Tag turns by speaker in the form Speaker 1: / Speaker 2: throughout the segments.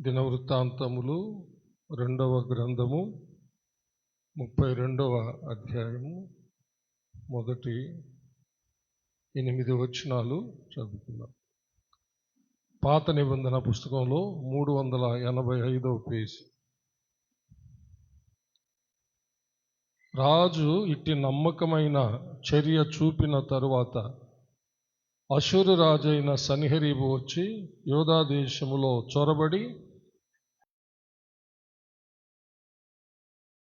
Speaker 1: దినవృత్తాంతములు 2వ గ్రంథము 32వ అధ్యాయము మొదటి 8 వచనాలు చదువుతున్నాం. పాత నిబంధన పుస్తకంలో 385వ పేజీ. రాజు ఇట్టి నమ్మకమైన చర్య చూపిన తరువాత అష్షూరు రాజైన సన్హెరీబు వచ్చి యూదా దేశములో చొరబడి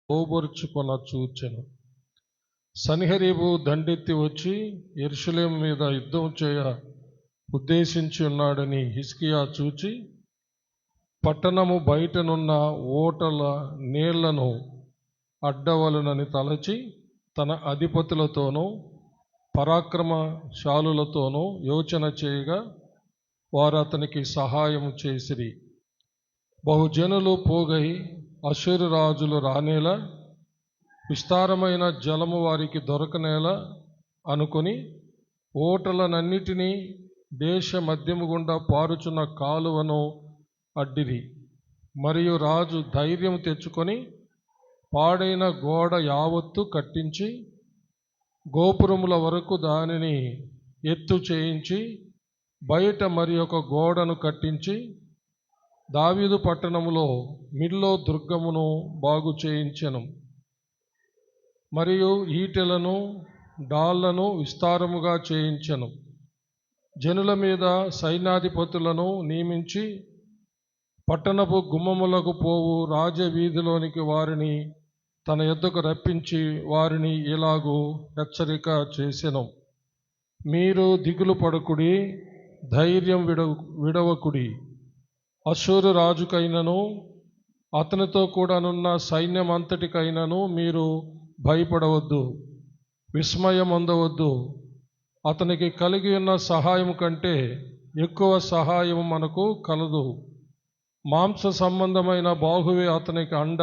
Speaker 1: లోబరుచుకొన చూచెను. సన్హెరీబు దండెత్తి వచ్చి యెరూషలేము మీద యుద్ధం చేయ ఉద్దేశించి ఉన్నాడని హిజ్కియా చూచి పట్టణము బయటనున్న ఓటల నీళ్లను అడ్డవలనని తలచి తన అధిపతులతోనూ పరాక్రమశాలులతోనూ యోచన చేయగా వారు అతనికి సహాయము చేసిరి. బహుజనులు పోగై అష్షూరు రాజులు రానేలా విస్తారమైన జలము వారికి దొరకనేలా అనుకొని ఓటలనన్నిటినీ దేశ మధ్యము గుండా పారుచున్న కాలువను అడ్డిరి. మరియు రాజు ధైర్యం తెచ్చుకొని పాడైన గోడ యావత్తు కట్టించి గోపురముల వరకు దానిని ఎత్తు చేయించి బయట మరి ఒక గోడను కట్టించి దావీదు పట్టణములో మిల్లో దుర్గమును బాగు చేయించెను. మరియు ఈటెలను డాళ్లను విస్తారముగా చేయించెను. జనుల మీద సైన్యాధిపతులను నియమించి పట్టణపు గుమ్మములకు పోవు రాజవీధిలోనికి వారిని తన యొద్దకు రప్పించి వారిని ఇలాగూ హెచ్చరిక చేసెను. మీరు దిగులు పడకుడి, ధైర్యం విడవకుడి. అష్షూరు రాజుకైనను అతనితో కూడానున్న సైన్యమంతటికైనను మీరు భయపడవద్దు, విస్మయం పొందవద్దు. అతనికి కలిగి ఉన్న సహాయం కంటే ఎక్కువ సహాయం మనకు కలదు. మాంస సంబంధమైన బాహువే అతనికి అండ.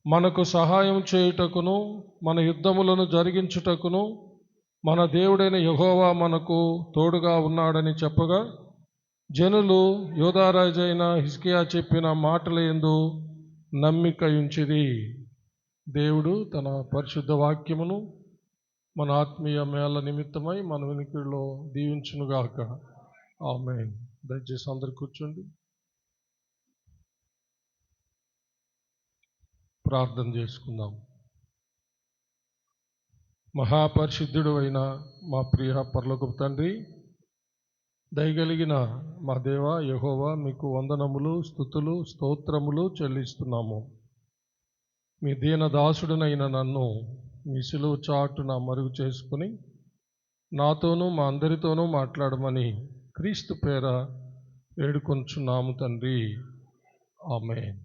Speaker 1: మనకు సహాయం చేయుటకును మన యుద్ధములను జరిగించుటకును మన దేవుడైన యెహోవా మనకు తోడుగా ఉన్నాడని చెప్పగా జనులు యూదారాజైన హిజ్కియా చెప్పిన మాటల యందు నమ్మిక ఉంచిరి. దేవుడు తన పరిశుద్ధ వాక్యమును మన ఆత్మీయ మేళ నిమిత్తమై మన వినికిడిలో దీవించునుగాక. ఆమేన్. దయచేసి అందరు కూర్చోండి, ప్రార్థన చేసుకుందాం. మహాపరిశుద్ధుడు అయిన మా ప్రియ పరలోకపు తండ్రి, దయగలిగిన మా దేవ యెహోవా, మీకు వందనములు, స్తుతులు, స్తోత్రములు చెల్లిస్తున్నాము. మీ దీనదాసుడునైన నన్ను మీ సిలువ చాటున మరుగు చేసుకుని నాతోనూ మా అందరితోనూ మాట్లాడమని క్రీస్తు పేర వేడుకొంచున్నాము తండ్రి. ఆమేన్.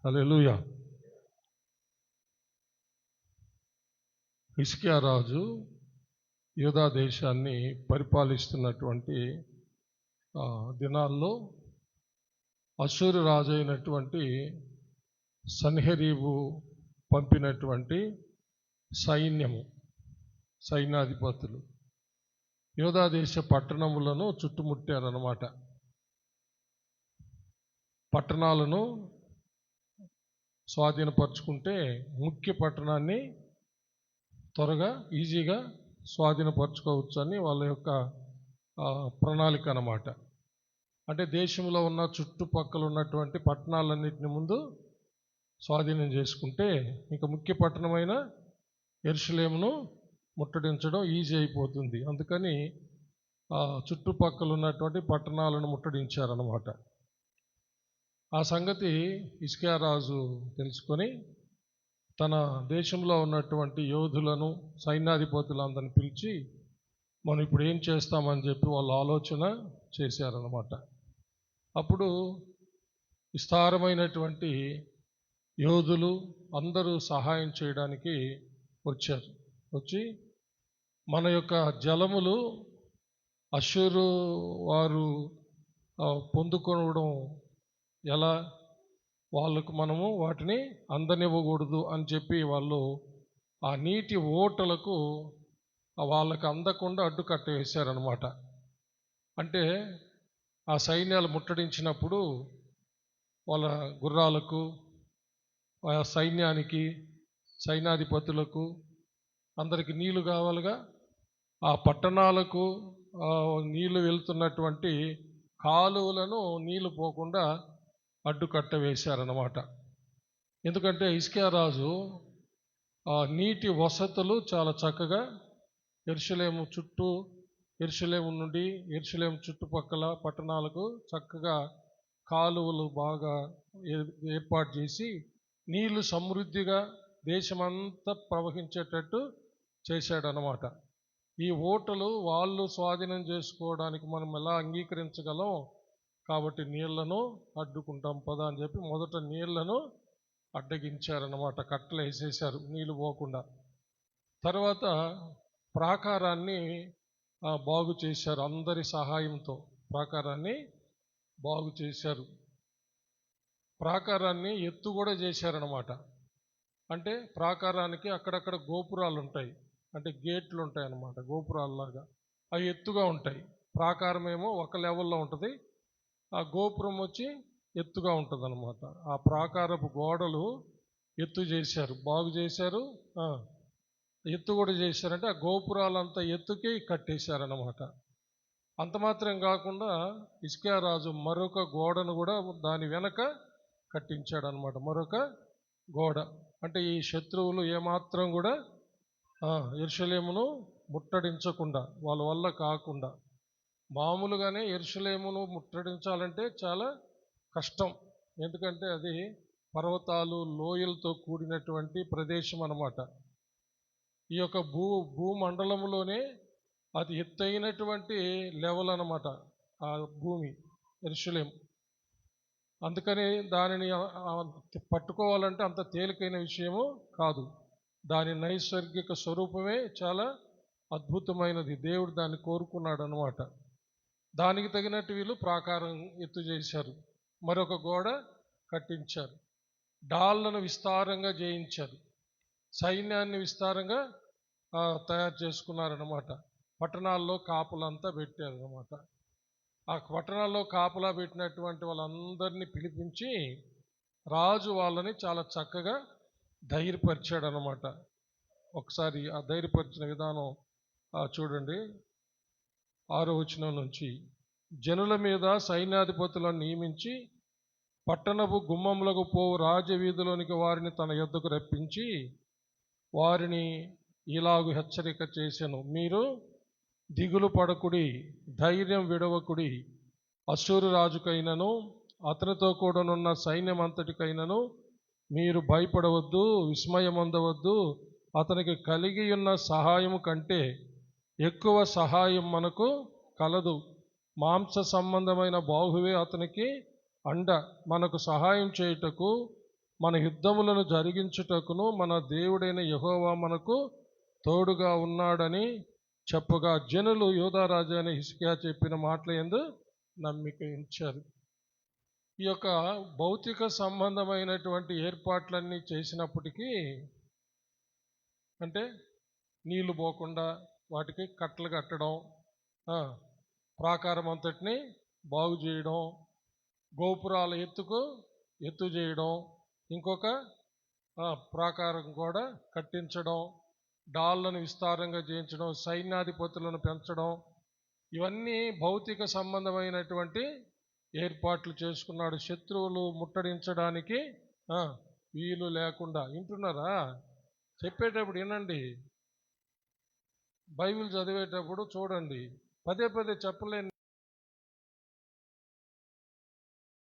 Speaker 1: హల్లెలూయా. హిజ్కియా రాజు యూదా దేశాన్ని పరిపాలిస్తున్నటువంటి దినాల్లో అష్షూరు రాజు అయినటువంటి సన్హెరీబు పంపినటువంటి సైన్యాధిపతులు యూదా దేశ పట్టణములను చుట్టుముట్టారన్నమాట. పట్టణాలను స్వాధీనపరుచుకుంటే ముఖ్య పట్టణాన్ని త్వరగా ఈజీగా స్వాధీనపరచుకోవచ్చు అని వాళ్ళ యొక్క ప్రణాళిక అన్నమాట. అంటే దేశంలో ఉన్న చుట్టుపక్కల ఉన్నటువంటి పట్టణాలన్నింటిని ముందు స్వాధీనం చేసుకుంటే ఇంకా ముఖ్య పట్టణమైన యెరూషలేమును ముట్టడించడం ఈజీ అయిపోతుంది. అందుకని చుట్టుపక్కల ఉన్నటువంటి పట్టణాలను ముట్టడించారన్నమాట. ఆ సంగతి హిజ్కియా రాజు తెలుసుకొని తన దేశంలో ఉన్నటువంటి యోధులను, సైన్యాధిపతులందరిని పిలిచి మనం ఇప్పుడు ఏం చేస్తామని చెప్పి వాళ్ళు ఆలోచన చేశారన్నమాట. అప్పుడు విస్తారమైనటువంటి యోధులు అందరూ సహాయం చేయడానికి వచ్చి మన యొక్క జలములు అష్షూరు వారు పొందుకోవడం ఎలా, వాళ్ళకు మనము వాటిని అందనివ్వకూడదు అని చెప్పి వాళ్ళు ఆ నీటి ఓటలకు వాళ్ళకు అందకుండా అడ్డుకట్ట వేశారనమాట. అంటే ఆ సైన్యాలు ముట్టడించినప్పుడు వాళ్ళ గుర్రాలకు, సైన్యానికి, సైన్యాధిపతులకు అందరికి నీళ్లు కావాలిగా. ఆ పట్టణాలకు నీళ్లు వెళ్తున్నటువంటి కాలువలను నీళ్లు పోకుండా అడ్డుకట్ట వేశారన్నమాట. ఎందుకంటే హిజ్కియా రాజు నీటి వసతులు చాలా చక్కగా యెరూషలేము చుట్టూ, యెరూషలేము నుండి యెరూషలేము చుట్టుపక్కల పట్టణాలకు చక్కగా కాలువలు బాగా ఏర్పాటు చేసి నీళ్లు సమృద్ధిగా దేశమంతా ప్రవహించేటట్టు చేశాడనమాట. ఈ ఓటలు వాళ్ళు స్వాధీనం చేసుకోవడానికి మనం ఎలా అంగీకరించగలం? కాబట్టి నీళ్లను అడ్డుకుంటాం పదా అని చెప్పి మొదట నీళ్లను అడ్డగించారన్నమాట. కట్టలు వేసేసారు నీళ్లు పోకుండా. తర్వాత ప్రాకారాన్ని బాగు చేశారు. అందరి సహాయంతో ప్రాకారాన్ని బాగు చేశారు. ప్రాకారాన్ని ఎత్తు కూడా చేశారనమాట. అంటే ప్రాకారానికి అక్కడక్కడ గోపురాలు ఉంటాయి, అంటే గేట్లు ఉంటాయి అన్నమాట, గోపురాల్లాగా. అవి ఎత్తుగా ఉంటాయి. ప్రాకారం ఏమో ఒక లెవెల్లో ఉంటుంది, ఆ గోపురం వచ్చి ఎత్తుగా ఉంటుంది అనమాట. ఆ ప్రాకారపు గోడలు ఎత్తు చేశారు, బాగు చేశారు. ఎత్తు కూడా చేశారంటే ఆ గోపురాలంతా ఎత్తుకి కట్టేశారనమాట. అంత మాత్రం కాకుండా హిజ్కియా రాజు మరొక గోడను కూడా దాని వెనక కట్టించాడనమాట. మరొక గోడ అంటే ఈ శత్రువులు ఏమాత్రం కూడా యెరూషలేమును ముట్టడించకుండా, వాళ్ళ వల్ల కాకుండా. మామూలుగానే యెరూషలేమును ముట్టడించాలంటే చాలా కష్టం. ఎందుకంటే అది పర్వతాలు, లోయలతో కూడినటువంటి ప్రదేశం అన్నమాట. ఈ యొక్క భూమండలంలోనే అది ఎత్తైనటువంటి లెవెల్ అన్నమాట ఆ భూమి యెరూషలేం. అందుకని దానిని పట్టుకోవాలంటే అంత తేలికైన విషయము కాదు. దాని నైసర్గిక స్వరూపమే చాలా అద్భుతమైనది. దేవుడు దాన్ని కోరుకున్నాడు అన్నమాట. దానికి తగినట్టు వీళ్ళు ప్రాకారం ఎత్తు చేశారు, మరొక గోడ కట్టించారు, డాళ్లను విస్తారంగా చేయించారు, సైన్యాన్ని విస్తారంగా తయారు చేసుకున్నారన్నమాట. పట్టణాల్లో కాపులంతా పెట్టారన్నమాట. ఆ పట్టణాల్లో కాపులా పెట్టినటువంటి వాళ్ళందరినీ పిలిపించి రాజు వాళ్ళని చాలా చక్కగా ధైర్యపరిచాడు అన్నమాట. ఒకసారి ఆ ధైర్యపరిచిన విధానం చూడండి. 6వ వచనం నుంచి, జనుల మీద సైన్యాధిపతులను నియమించి పట్టణపు గుమ్మములకు పోవు రాజవీధిలోనికి వారిని తన యొద్దకు రప్పించి వారిని ఇలాగు హెచ్చరిక చేసెను. మీరు దిగులు పడకుడి, ధైర్యం విడవకుడి. అశ్షూరు రాజుకైనను అతనితో కూడానున్న సైన్యమంతటికైనను మీరు భయపడవద్దు, విస్మయమొందవద్దు. అతనికి కలిగి ఉన్న సహాయము కంటే ఎక్కువ సహాయం మనకు కలదు. మాంస సంబంధమైన బాహువే అతనికి అండ. మనకు సహాయం చేయుటకు, మన యుద్ధములను జరిగించుటకును మన దేవుడైన యెహోవా మనకు తోడుగా ఉన్నాడని చెప్పగా జనులు యూదారాజు అయిన హిజ్కియా చెప్పిన మాటల యందు నమ్మిక ఉంచారు. ఈ యొక్క భౌతిక సంబంధమైనటువంటి ఏర్పాట్లన్నీ చేసినప్పటికీ, అంటే నీళ్లు పోకుండా వాటికి కట్టలు కట్టడం, ప్రాకారం అంతటిని బాగు చేయడం, గోపురాల ఎత్తు చేయడం, ఇంకొక ప్రాకారం కూడా కట్టించడం, డాళ్లను విస్తారంగా చేయించడం, సైన్యాధిపతులను పెంచడం, ఇవన్నీ భౌతిక సంబంధమైనటువంటి ఏర్పాట్లు చేసుకున్నాడు శత్రువులు ముట్టడించడానికి వీలు లేకుండా. వింటున్నారా? చెప్పేటప్పుడు వినండి, బైబిల్ చదివేటప్పుడు చూడండి, పదే పదే చెప్పలేని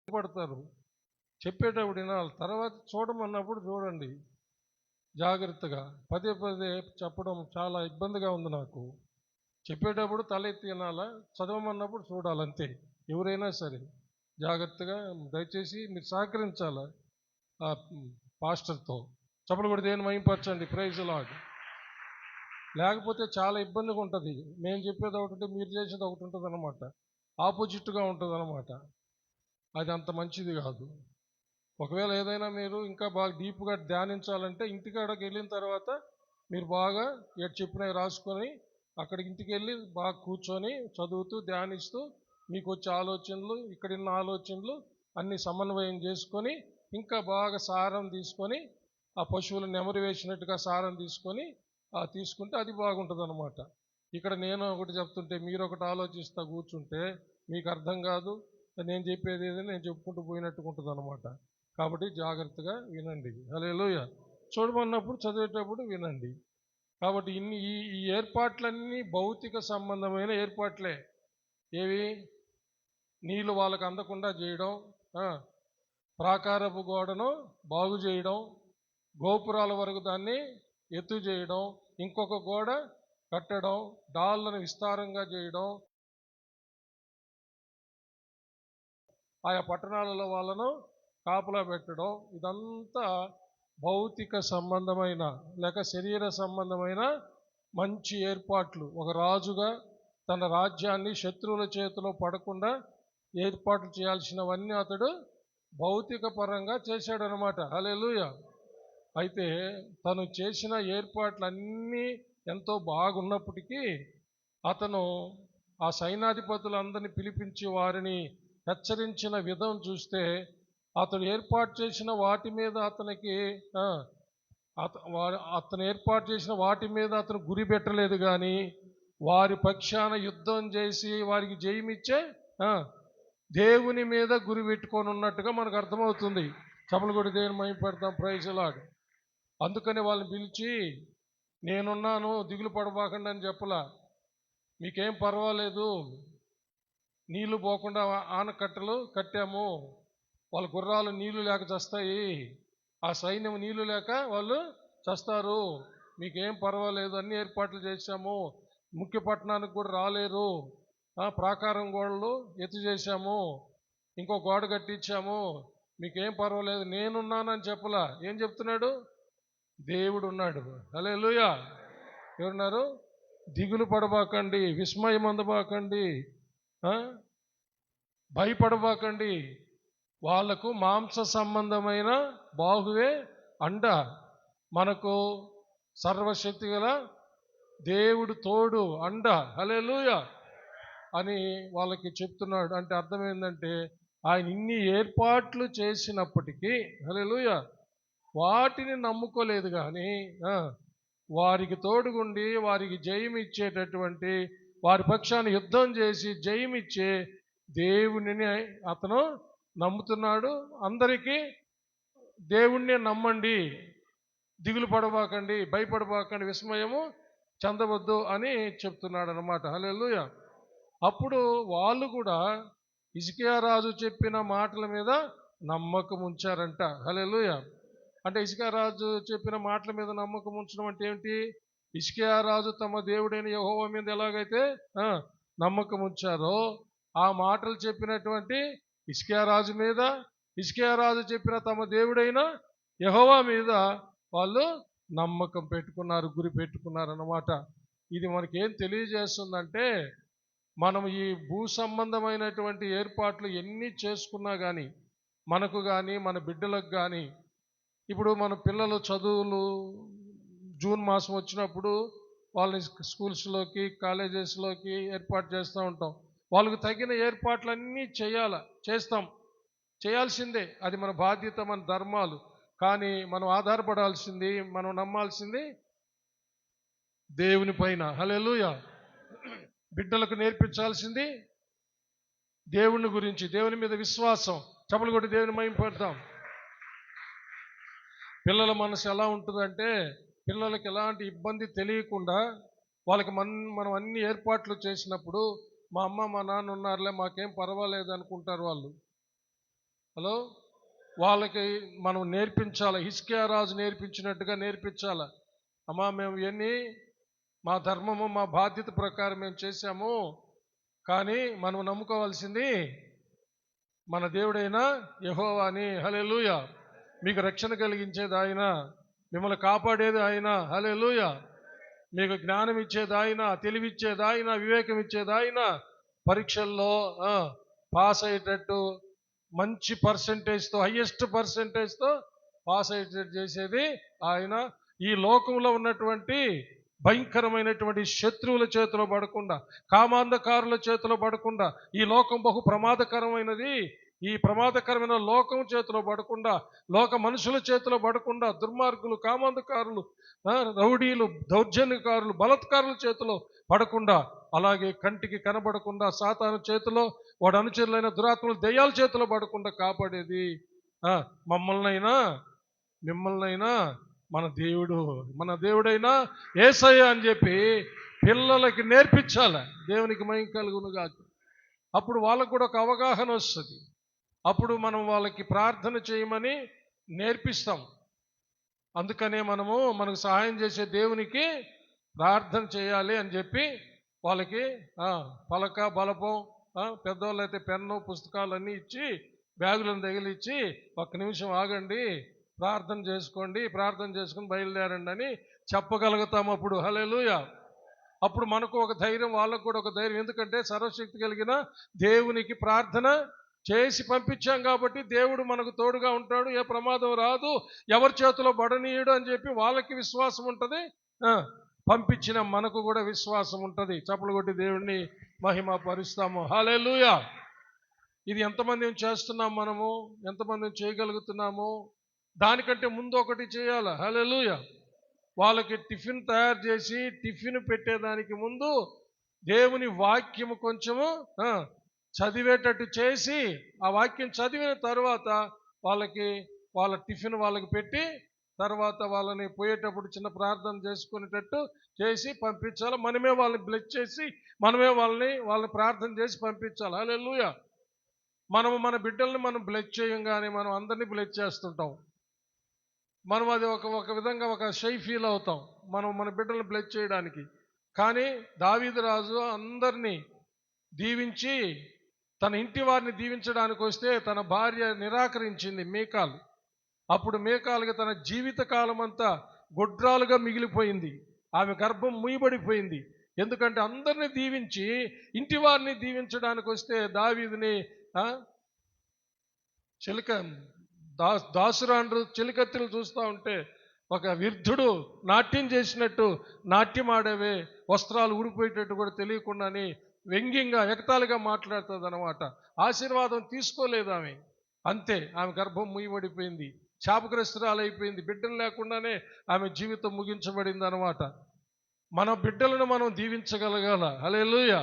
Speaker 1: పడతారు. చెప్పేటప్పుడు వినాలి, తర్వాత చూడమన్నప్పుడు చూడండి జాగ్రత్తగా. పదే పదే చెప్పడం చాలా ఇబ్బందిగా ఉంది నాకు. చెప్పేటప్పుడు తలెత్తి వినాలా, చదవమన్నప్పుడు చూడాలంతే. ఎవరైనా సరే జాగ్రత్తగా దయచేసి మీరు సహకరించాలా పాస్టర్తో. చప్పలు కూడా దేని మహింపరచండి. Praise lord. లేకపోతే చాలా ఇబ్బందిగా ఉంటుంది. మేము చెప్పేది ఒకటి ఉంటే మీరు చేసేది ఒకటి ఉంటుంది అన్నమాట, ఆపోజిట్గా ఉంటుంది అన్నమాట. అది అంత మంచిది కాదు. ఒకవేళ ఏదైనా మీరు ఇంకా బాగా డీప్గా ధ్యానించాలంటే ఇంటికాడకి వెళ్ళిన తర్వాత మీరు బాగా చెప్పినవి రాసుకొని అక్కడికి ఇంటికి వెళ్ళి బాగా కూర్చొని చదువుతూ ధ్యానిస్తూ మీకు వచ్చే ఆలోచనలు, ఇక్కడున్న ఆలోచనలు అన్ని సమన్వయం చేసుకొని ఇంకా బాగా సారం తీసుకొని ఆ పశువులు నెమరు వేసినట్టుగా సారం తీసుకొని తీసుకుంటే అది బాగుంటుంది అనమాట. ఇక్కడ నేను ఒకటి చెప్తుంటే మీరు ఒకటి ఆలోచిస్తా కూర్చుంటే మీకు అర్థం కాదు. నేను చెప్పేది ఏదైనా నేను చెప్పుకుంటూ పోయినట్టుగా ఉంటుంది అనమాట. కాబట్టి జాగ్రత్తగా వినండి. హల్లెలూయా. చూడమన్నప్పుడు చదివేటప్పుడు వినండి. కాబట్టి ఈ ఏర్పాట్లన్నీ భౌతిక సంబంధమైన ఏర్పాట్లే. ఏవి? నీళ్ళు వాళ్ళకు అందకుండా చేయడం, ప్రాకారపు గోడను బాగు చేయడం, గోపురాల వరకు దాన్ని ఎత్తు చేయడం, ఇంకొక గోడ కట్టడం, డాళ్లను విస్తారంగా చేయడం, ఆయా పట్టణాలలో వాళ్ళను కాపలా పెట్టడం, ఇదంతా భౌతిక సంబంధమైన లేక శరీర సంబంధమైన మంచి ఏర్పాట్లు. ఒక రాజుగా తన రాజ్యాన్ని శత్రువుల చేతిలో పడకుండా ఏర్పాట్లు చేయాల్సినవన్నీ అతడు భౌతిక పరంగా చేశాడనమాట. హల్లెలూయా. అయితే తను చేసిన ఏర్పాట్లన్నీ ఎంతో బాగున్నప్పటికీ అతను ఆ సైన్యాధిపతులందరినీ పిలిపించి వారిని హెచ్చరించిన విధం చూస్తే అతడు ఏర్పాటు చేసిన వాటి మీద అతను ఏర్పాటు చేసిన వాటి మీద అతను గురి పెట్టలేదు, కానీ వారి పక్షాన యుద్ధం చేసి వారికి జయమిచ్చే దేవుని మీద గురి పెట్టుకొని ఉన్నట్టుగా మనకు అర్థమవుతుంది. చప్పలు కొట్టి దేవుని మహిమపడతాం. Praise the lord. అందుకని వాళ్ళని పిలిచి నేనున్నాను, దిగులు పడబాకండి అని చెప్పలా. మీకేం పర్వాలేదు, నీళ్లు పోకుండా ఆనకట్టలు కట్టాము, వాళ్ళ గుర్రాలు నీళ్లు లేక చస్తాయి, ఆ సైన్యం నీళ్లు లేక వాళ్ళు చస్తారు, మీకేం పర్వాలేదు, అన్ని ఏర్పాట్లు చేశాము, ముఖ్య పట్టణానికి కూడా రాలేరు, ప్రాకారం గోడలు ఎత్తు చేశాము, ఇంకో గోడ కట్టించాము, మీకేం పర్వాలేదు, నేనున్నానని చెప్పలా. ఏం చెప్తున్నాడు? దేవుడు ఉన్నాడు. హల్లెలూయా. ఎవరున్నారు? దిగులు పడబాకండి, విస్మయం అందబాకండి, భయపడబాకండి. వాళ్లకు మాంస సంబంధమైన బాహువే అండ, మనకు సర్వశక్తి గల దేవుడు తోడు అండ. హల్లెలూయా అని వాళ్ళకి చెప్తున్నాడు. అంటే అర్థం ఏంటంటే ఆయన ఇన్ని ఏర్పాట్లు చేసినప్పటికీ హల్లెలూయా వాటిని నమ్ముకోలేదు, కానీ వారికి తోడుగుండి వారికి జయమిచ్చేటటువంటి, వారి పక్షాన్ని యుద్ధం చేసి జయమిచ్చే దేవునిని అతను నమ్ముతున్నాడు. అందరికీ దేవుణ్ణి నమ్మండి, దిగులు పడబాకండి, భయపడబాకండి, విస్మయము చెందవద్దు అని చెప్తున్నాడు అనమాట. హల్లెలూయా. అప్పుడు వాళ్ళు కూడా హిజ్కియా రాజు చెప్పిన మాటల మీద నమ్మకం ఉంచారంట. హల్లెలూయా. అంటే హిజ్కియా రాజు చెప్పిన మాటల మీద నమ్మకం ఉంచడం అంటే ఏమిటి? హిజ్కియా రాజు తమ దేవుడైన యెహోవా మీద ఎలాగైతే నమ్మకం ఉంచారో ఆ మాటలు చెప్పినటువంటి హిజ్కియా రాజు మీద, హిజ్కియా రాజు చెప్పిన తమ దేవుడైన యెహోవా మీద వాళ్ళు నమ్మకం పెట్టుకున్నారు, గురి పెట్టుకున్నారు అన్నమాట. ఇది మనకేం తెలియజేస్తుందంటే, మనం ఈ భూ సంబంధమైనటువంటి ఏర్పాట్లు ఎన్ని చేసుకున్నా కానీ, మనకు కానీ మన బిడ్డలకు కానీ, ఇప్పుడు మన పిల్లలు చదువులు జూన్ మాసం వచ్చినప్పుడు వాళ్ళని స్కూల్స్లోకి కాలేజెస్లోకి ఏర్పాటు చేస్తూ ఉంటాం. వాళ్ళకు తగిన ఏర్పాట్లన్నీ చేస్తాం, చేయాల్సిందే, అది మన బాధ్యత, మన ధర్మాలు. కానీ మనం ఆధారపడాల్సింది, మనం నమ్మాల్సింది దేవుని పైన. హల్లెలూయా. బిడ్డలకు నేర్పించాల్సింది దేవుని గురించి, దేవుని మీద విశ్వాసం. చప్పలు కొట్టి దేవుని మహిమపడతాం. పిల్లల మనసు ఎలా ఉంటుందంటే, పిల్లలకి ఎలాంటి ఇబ్బంది తెలియకుండా వాళ్ళకి మనం అన్ని ఏర్పాట్లు చేసినప్పుడు మా అమ్మ మా నాన్న ఉన్నారులే, మాకేం పర్వాలేదు అనుకుంటారు వాళ్ళు. హలో, వాళ్ళకి మనం నేర్పించాలి, హిజ్కియా రాజు నేర్పించినట్టుగా నేర్పించాలి. అమ్మా, మేము ఇవన్నీ మా ధర్మము మా బాధ్యత ప్రకారం మేము చేశాము, కానీ మనం నమ్ముకోవాల్సింది మన దేవుడైన యెహోవాని. హల్లెలూయా. మీకు రక్షణ కలిగించేది ఆయన, మిమ్మల్ని కాపాడేది ఆయన. హల్లెలూయా. మీకు జ్ఞానం ఇచ్చేది ఆయన, తెలివిచ్చేది ఆయన, వివేకం ఇచ్చేది ఆయన, పరీక్షల్లో పాస్ అయ్యేటట్టు మంచి పర్సెంటేజ్తో, హయ్యెస్ట్ పర్సెంటేజ్తో పాస్ అయ్యేటట్టు చేసేది ఆయన. ఈ లోకంలో ఉన్నటువంటి భయంకరమైనటువంటి శత్రువుల చేతిలో పడకుండా, కామాంధకారుల చేతిలో పడకుండా, ఈ లోకం బహు ప్రమాదకరమైనది, ఈ ప్రమాదకరమైన లోకం చేతిలో పడకుండా, లోక మనుషుల చేతిలో పడకుండా, దుర్మార్గులు, కామందకారులు, రౌడీలు, దౌర్జన్యకారులు, బలత్కారుల చేతిలో పడకుండా, అలాగే కంటికి కనబడకుండా సాతాను చేతిలో, వాడు అనుచరులైన దురాత్మలు, దెయ్యాల చేతిలో పడకుండా కాపాడేది మమ్మల్నైనా మిమ్మల్నైనా మన దేవుడైనా యేసయ్య అని చెప్పి పిల్లలకి నేర్పించాలి. దేవునికి మహిమ కలుగునుగా. అప్పుడు వాళ్ళకు కూడా ఒక అవగాహన వస్తుంది. అప్పుడు మనం వాళ్ళకి ప్రార్థన చేయమని నేర్పిస్తాం. అందుకనే మనకు సహాయం చేసే దేవునికి ప్రార్థన చేయాలి అని చెప్పి వాళ్ళకి పలక, బలపం, పెద్దవాళ్ళు అయితే పెన్ను, పుస్తకాలన్నీ ఇచ్చి, బ్యాగులను తగిలిచ్చి, ఒక్క నిమిషం ఆగండి, ప్రార్థన చేసుకుని బయలుదేరండి అని చెప్పగలుగుతాం. అప్పుడు హల్లెలూయా. అప్పుడు మనకు ఒక ధైర్యం, వాళ్ళకు కూడా ఒక ధైర్యం. ఎందుకంటే సర్వశక్తి కలిగిన దేవునికి ప్రార్థన చేసి పంపించాం కాబట్టి దేవుడు మనకు తోడుగా ఉంటాడు, ఏ ప్రమాదం రాదు, ఎవరి చేతిలో బడనీయుడు అని చెప్పి వాళ్ళకి విశ్వాసం ఉంటుంది, పంపించిన మనకు కూడా విశ్వాసం ఉంటుంది. చప్పలు కొట్టి దేవుడిని మహిమ పరుస్తాము. హల్లెలూయా. ఇది ఎంతమంది చేస్తున్నాం, మనము ఎంతమంది చేయగలుగుతున్నాము? దానికంటే ముందు ఒకటి చేయాలి. హల్లెలూయా. వాళ్ళకి టిఫిన్ తయారు చేసి టిఫిన్ పెట్టేదానికి ముందు దేవుని వాక్యము కొంచెము చదివేటట్టు చేసి, ఆ వాక్యం చదివిన తర్వాత వాళ్ళ టిఫిన్ వాళ్ళకి పెట్టి, తర్వాత వాళ్ళని పోయేటప్పుడు చిన్న ప్రార్థన చేసుకునేటట్టు చేసి పంపించాలి. మనమే వాళ్ళని బ్లెస్ చేసి, మనమే వాళ్ళని ప్రార్థన చేసి పంపించాలి. హల్లెలూయా. మన బిడ్డల్ని మనం బ్లెస్ చేయంగానే మనం అందరినీ బ్లెస్ చేస్తుంటాం. మనం అది ఒక విధంగా ఒక షై ఫీల్ అవుతాం మన బిడ్డలను బ్లెస్ చేయడానికి. కానీ దావీదు రాజు అందరినీ దీవించి తన ఇంటి వారిని దీవించడానికి వస్తే తన భార్య నిరాకరించింది, మీకాలు. అప్పుడు మీకాలుగా తన జీవిత కాలం అంతా గొడ్రాలుగా మిగిలిపోయింది. ఆమె గర్భం ముయ్యబడిపోయింది. ఎందుకంటే అందరినీ దీవించి ఇంటి వారిని దీవించడానికి వస్తే దావీదుని దాసురాండ్రు చిలికత్తులు చూస్తూ ఉంటే ఒక విరుద్ధుడు నాట్యం చేసినట్టు నాట్యం ఆడేవే, వస్త్రాలు ఊడిపోయేటట్టు కూడా తెలియకుండాని వ్యంగ్యంగా ఎగతాళిగా మాట్లాడుతుంది అన్నమాట. ఆశీర్వాదం తీసుకోలేదు ఆమె. అంతే, ఆమె గర్భం ముయ్యబడిపోయింది, శాపగ్రస్తురాలైపోయింది. బిడ్డలు లేకుండానే ఆమె జీవితం ముగించబడింది అన్నమాట. మన బిడ్డలను మనం దీవించగలగాల. హల్లెలూయా.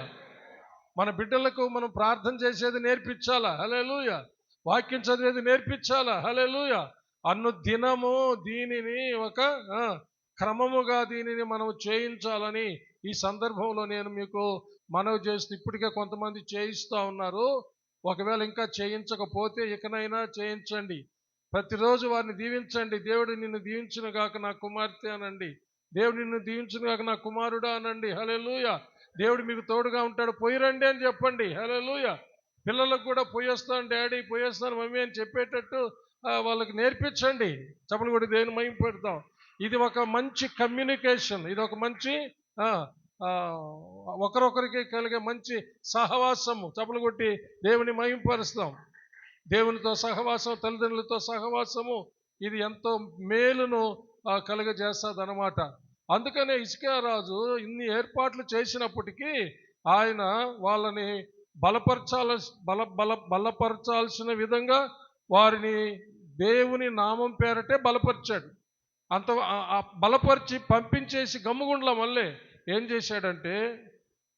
Speaker 1: మన బిడ్డలకు మనం ప్రార్థన చేసేది నేర్పించాలా. హల్లెలూయా. వాక్యం చదివేది నేర్పించాలా. హల్లెలూయా. దినము దీనిని ఒక క్రమముగా దీనిని మనం చేయించాలని ఈ సందర్భంలో నేను మీకు మనవి చేస్తూ, ఇప్పటికే కొంతమంది చేయిస్తూ ఉన్నారు. ఒకవేళ ఇంకా చేయించకపోతే ఇకనైనా చేయించండి. ప్రతిరోజు వారిని దీవించండి. దేవుడు నిన్ను దీవించును గాక నా కుమార్తె అనండి. దేవుడు నిన్ను దీవించును గాక నా కుమారుడా అనండి. హల్లెలూయా. దేవుడు మీకు తోడుగా ఉంటాడు, పోయిరండి అని చెప్పండి. హల్లెలూయా. పిల్లలకు కూడా పోయేస్తాను డాడీ, పోయేస్తాను మమ్మీ అని చెప్పేటట్టు వాళ్ళకి నేర్పించండి. చప్పలు కూడా దేవుని మహిమ పెడతాం. ఇది ఒక మంచి కమ్యూనికేషన్, ఇది ఒక మంచి ఒకరొకరికి కలిగే మంచి సహవాసము. చప్పలు కొట్టి దేవుని మహిమపరుస్తాం. దేవునితో సహవాసం, తల్లిదండ్రులతో సహవాసము, ఇది ఎంతో మేలును కలుగజేస్తుంది అన్నమాట. అందుకనే హిజ్కియా రాజు ఇన్ని ఏర్పాట్లు చేసినప్పటికీ ఆయన వాళ్ళని బలపరచాల్సిన విధంగా వారిని దేవుని నామం పేరటే బలపరిచాడు. బలపరిచి పంపించేసి గమ్ముగుండ్ల మళ్ళీ ఏం చేశాడంటే,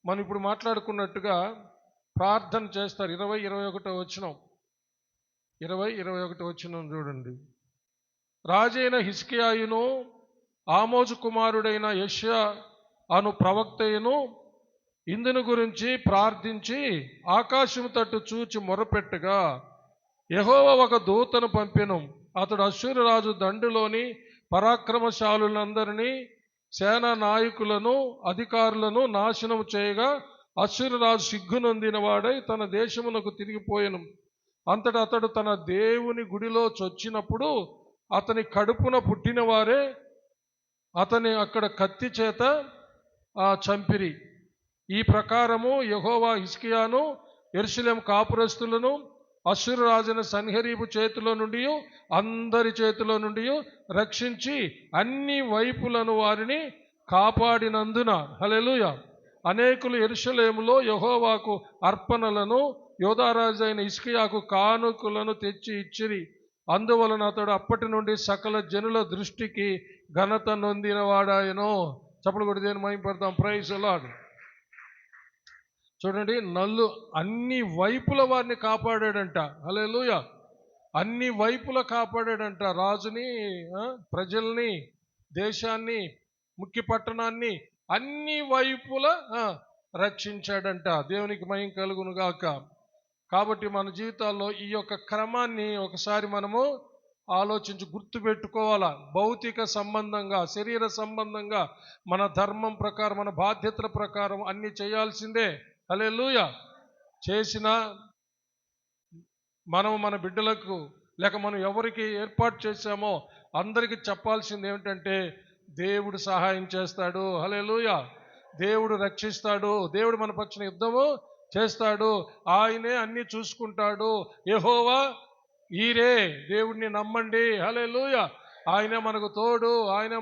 Speaker 1: మనం ఇప్పుడు మాట్లాడుకున్నట్టుగా ప్రార్థన చేస్తారు. 20-21 వచనం, 20-21 వచనం చూడండి. రాజైన హిజ్కియాయును ఆమోజు కుమారుడైన యెషయా అను ప్రవక్తయును ఇందును గురించి ప్రార్థించి ఆకాశము తట్టు చూచి మొరపెట్టగా యెహోవా ఒక దూతను పంపెను. అతడు అశ్షూరు రాజు దండులోని పరాక్రమశాలులందరినీ, సేనా నాయకులను, అధికారులను నాశనం చేయగా అశ్షూరు రాజు సిగ్గునొందిన వాడై తన దేశమునకు తిరిగిపోయెను. అంతటా అతడు తన దేవుని గుడిలో చొచ్చినప్పుడు అతని కడుపున పుట్టిన వారే అతని అక్కడ కత్తి చేత చంపిరి. ఈ ప్రకారము యెహోవా హిజ్కియాను, యెరూషలేము కాపురస్తులను అశ్షూరు రాజైన సన్హెరీబు చేతిలో నుండి, అందరి చేతిలో నుండి రక్షించి అన్ని వైపులను వారిని కాపాడినందున, హల్లెలూయా, అనేకులు యెరూషలేములో యెహోవాకు అర్పణలను యోధారాజు అయిన హిజ్కియాకు కానుకలను తెచ్చి ఇచ్చిరి. అందువలన అతడు అప్పటి నుండి సకల జనుల దృష్టికి ఘనత నొందినవాడాయను. చప్పట్లు కొట్టి దేవుని మహిమపడతాం. Praise the lord. చూడండి, అన్ని వైపుల వారిని కాపాడాడంట. హల్లెలూయా. అన్ని వైపుల కాపాడాడంట. రాజుని, ప్రజల్ని, దేశాన్ని, ముఖ్య పట్టణాన్ని అన్ని వైపుల రక్షించాడంట. దేవునికి మహిమ కలుగును గాక. కాబట్టి మన జీవితాల్లో ఈ యొక్క క్రమాన్ని ఒకసారి మనము ఆలోచించి గుర్తుపెట్టుకోవాలా. భౌతిక సంబంధంగా, శరీర సంబంధంగా, మన ధర్మం ప్రకారం, మన బాధ్యతల ప్రకారం అన్ని చేయాల్సిందే. హల్లెలూయా. చేసిన మనం మన బిడ్డలకు లేక మనం ఎవరికి ఏర్పాటు చేశామో అందరికీ చెప్పాల్సింది ఏమిటంటే దేవుడు సహాయం చేస్తాడు. హల్లెలూయా. దేవుడు రక్షిస్తాడు. దేవుడు మన పక్షాన యుద్ధము చేస్తాడు. ఆయనే అన్ని చూసుకుంటాడు. యెహోవా ఈరే. దేవుడిని నమ్మండి. హల్లెలూయా. ఆయనే మనకు తోడు. ఆయన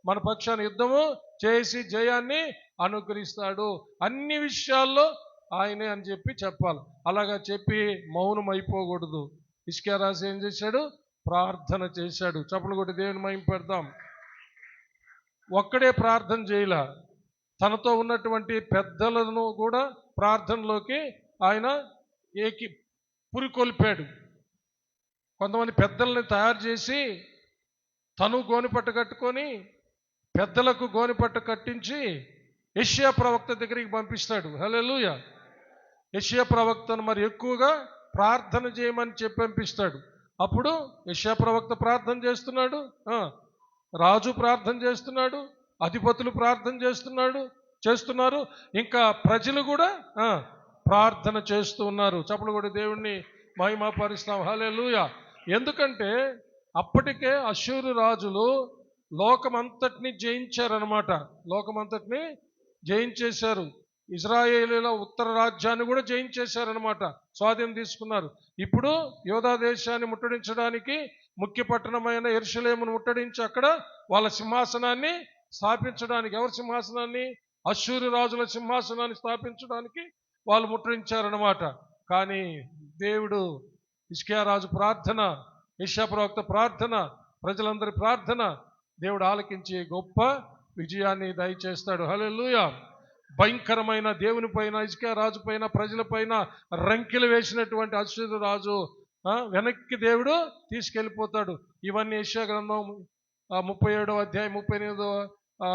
Speaker 1: మన పక్షాన యుద్ధము చేసి జయాన్ని అనుగ్రహిస్తాడు. అన్ని విషయాల్లో ఆయనే అని చెప్పాలి. అలాగా చెప్పి మౌనం అయిపోకూడదు. హిజ్కియా రాజు ఏం చేశాడు? ప్రార్థన చేశాడు. చప్పట్లు కొట్టి దేవుని మహిమ పెడతాం. ఒక్కడే ప్రార్థన చేయలా, తనతో ఉన్నటువంటి పెద్దలను కూడా ప్రార్థనలోకి ఆయన పురికొల్పాడు. కొంతమంది పెద్దల్ని తయారు చేసి తను గోనిపట్ట కట్టుకొని పెద్దలకు గోనిపట్ట కట్టించి యెషయా ప్రవక్త దగ్గరికి పంపిస్తాడు. హల్లెలూయా. యెషయా ప్రవక్తను మరి ఎక్కువగా ప్రార్థన చేయమని పంపిస్తాడు. అప్పుడు యెషయా ప్రవక్త ప్రార్థన చేస్తున్నాడు, రాజు ప్రార్థన చేస్తున్నాడు, అధిపతులు ప్రార్థన చేస్తున్నారు, ఇంకా ప్రజలు కూడా ప్రార్థన చేస్తూ ఉన్నారు. చప్పట్లు కొట్టి దేవుణ్ణి మహిమపరుస్తాం. హల్లెలూయా. ఎందుకంటే అప్పటికే అష్షూరు రాజులు లోకమంతటిని జయించారనమాట. లోకమంతటిని జయించేశారు. ఇజ్రాయేలీల ఉత్తర రాజ్యాన్ని కూడా జయించేశారనమాట. స్వాధీనం తీసుకున్నారు. ఇప్పుడు యోధా దేశాన్ని ముట్టడించడానికి ముఖ్య పట్టణమైన యెరూషలేమును ముట్టడించి అక్కడ వాళ్ళ సింహాసనాన్ని స్థాపించడానికి, ఎవరి సింహాసనాన్ని? అష్షూరు రాజుల సింహాసనాన్ని స్థాపించడానికి వాళ్ళు ముట్టడించారనమాట. కానీ దేవుడు హిజ్కియా రాజు ప్రార్థన, యెషయా ప్రవక్త ప్రార్థన, ప్రజలందరి ప్రార్థన దేవుడు ఆలకించి గొప్ప విజయాన్ని దయచేస్తాడు. హల్లెలూయా. భయంకరమైన దేవుని పైన, హిజ్కియా రాజు పైన, ప్రజల పైన రంకెలు వేసినటువంటి అష్షూరు రాజు వెనక్కి దేవుడు తీసుకెళ్ళిపోతాడు. ఇవన్నీ యెషయా గ్రంథం 37వ అధ్యాయం 38వ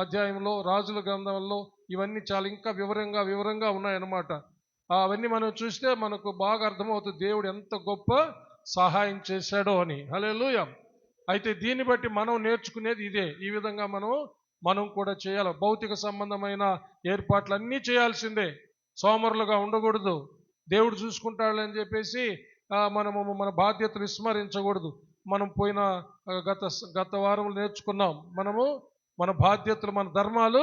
Speaker 1: అధ్యాయంలో, రాజుల గ్రంథంలో ఇవన్నీ చాలా ఇంకా వివరంగా ఉన్నాయన్నమాట. అవన్నీ మనం చూస్తే మనకు బాగా అర్థమవుతుంది దేవుడు ఎంత గొప్ప సహాయం చేశాడో అని. హల్లెలూయా. అయితే దీన్ని బట్టి మనం నేర్చుకునేది ఇదే. ఈ విధంగా మనం కూడా చేయాలి. భౌతిక సంబంధమైన ఏర్పాట్లన్నీ చేయాల్సిందే. సోమరులుగా ఉండకూడదు. దేవుడు చూసుకుంటాడని చెప్పేసి మనము మన బాధ్యతలు విస్మరించకూడదు. మనం పోయిన గత వారం నేర్చుకున్నాం. మనము మన బాధ్యతలు, మన ధర్మాలు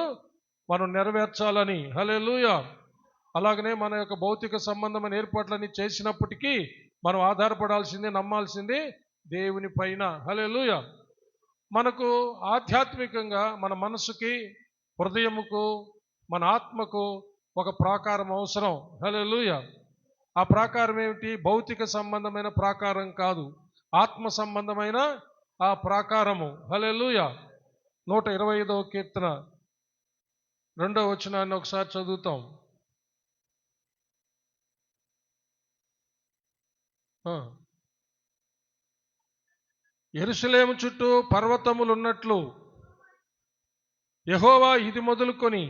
Speaker 1: మనం నెరవేర్చాలని. హల్లెలూయా. అలాగనే మన యొక్క భౌతిక సంబంధమైన ఏర్పాట్లన్నీ చేసినప్పటికీ మనం ఆధారపడాల్సిందే, నమ్మాల్సిందే దేవుని పైన. హల్లెలూయా. మనకు ఆధ్యాత్మికంగా మన మనసుకి, హృదయముకు, మన ఆత్మకు ఒక ప్రాకారం అవసరం. హల్లెలూయా. ఆ ప్రాకారం ఏమిటి? భౌతిక సంబంధమైన ప్రాకారం కాదు, ఆత్మ సంబంధమైన ఆ ప్రాకారము. హల్లెలూయా. 125వ కీర్తన 2వ వచనాన్ని ఒకసారి చదువుతాం. యెరూషలేము చుట్టూ పర్వతములున్నట్లు యెహోవా ఇది మొదలుకొని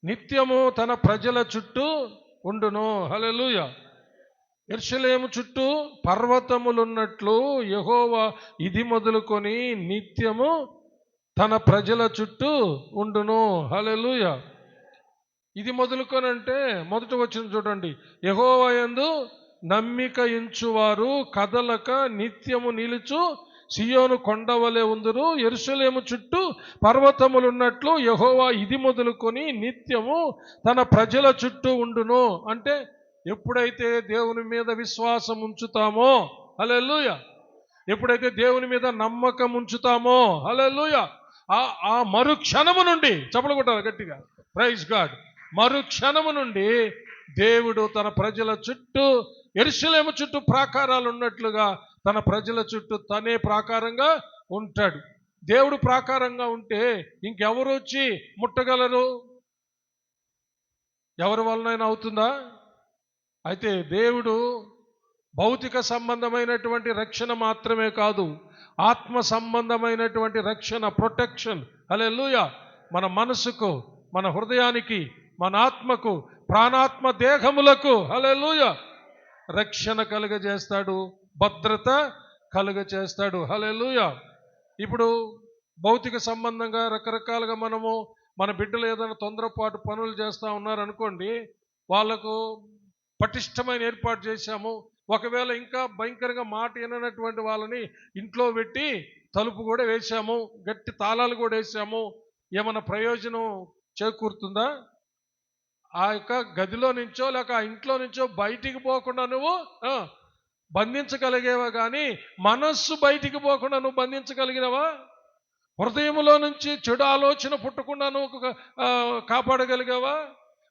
Speaker 1: నిత్యము తన ప్రజల చుట్టూ ఉండును. హల్లెలూయా. యెరూషలేము చుట్టూ పర్వతములున్నట్లు యెహోవా ఇది మొదలుకొని నిత్యము తన ప్రజల చుట్టూ ఉండును. హల్లెలూయా. ఇది మొదలుకొని అంటే మొదట వచ్చిన చూడండి, యెహోవా యందు నమ్మిక ఇంచువారు కదలక నిత్యము నిలుచు సియోను కొండవలే ఉందురు. యెరూషలేము చుట్టూ పర్వతములున్నట్లు యెహోవా ఇది మొదలుకొని నిత్యము తన ప్రజల చుట్టూ ఉండును. అంటే ఎప్పుడైతే దేవుని మీద విశ్వాసం ఉంచుతామో, హల్లెలూయా, ఎప్పుడైతే దేవుని మీద నమ్మకం ఉంచుతామో, హల్లెలూయా, ఆ మరుక్షణము నుండి చప్పట్లు కొట్టాలి గట్టిగా, ప్రైజ్ గాడ్, మరుక్షణము నుండి దేవుడు తన ప్రజల చుట్టూ యెరూషలేము చుట్టూ ప్రాకారాలు ఉన్నట్లుగా తన ప్రజల చుట్టూ తనే ప్రాకారంగా ఉంటాడు. దేవుడు ప్రాకారంగా ఉంటే ఇంకెవరు వచ్చి ముట్టగలరు? ఎవరి వలనైనా అవుతుందా? అయితే దేవుడు భౌతిక సంబంధమైనటువంటి రక్షణ మాత్రమే కాదు, ఆత్మ సంబంధమైనటువంటి రక్షణ, ప్రొటెక్షన్, హల్లెలూయా, మన మనసుకు, మన హృదయానికి, మన ఆత్మకు, ప్రాణాత్మ దేహములకు, హల్లెలూయా, రక్షణ కలుగజేస్తాడు, భద్రత కలుగజేస్తాడు. హల్లెలూయా. ఇప్పుడు భౌతిక సంబంధంగా రకరకాలుగా మనము మన బిడ్డలు ఏదైనా తొందరపాటు పనులు చేస్తూ ఉన్నారనుకోండి, వాళ్లకు పటిష్టమైన ఏర్పాటు చేశాము. ఒకవేళ ఇంకా భయంకరంగా మాట విననటువంటి వాళ్ళని ఇంట్లో పెట్టి తలుపు కూడా వేసాము, గట్టి తాళాలు కూడా వేసాము. ఏమైనా ప్రయోజనం చేకూరుతుందా? ఆ యొక్క గదిలో నుంచో లేక ఆ ఇంట్లో నుంచో బయటికి పోకుండా నువ్వు బంధించగలిగేవా? కానీ మనస్సు బయటికి పోకుండా నువ్వు బంధించగలిగినవా? హృదయంలో నుంచి చెడు ఆలోచన పుట్టకుండా నువ్వు కాపాడగలిగావా?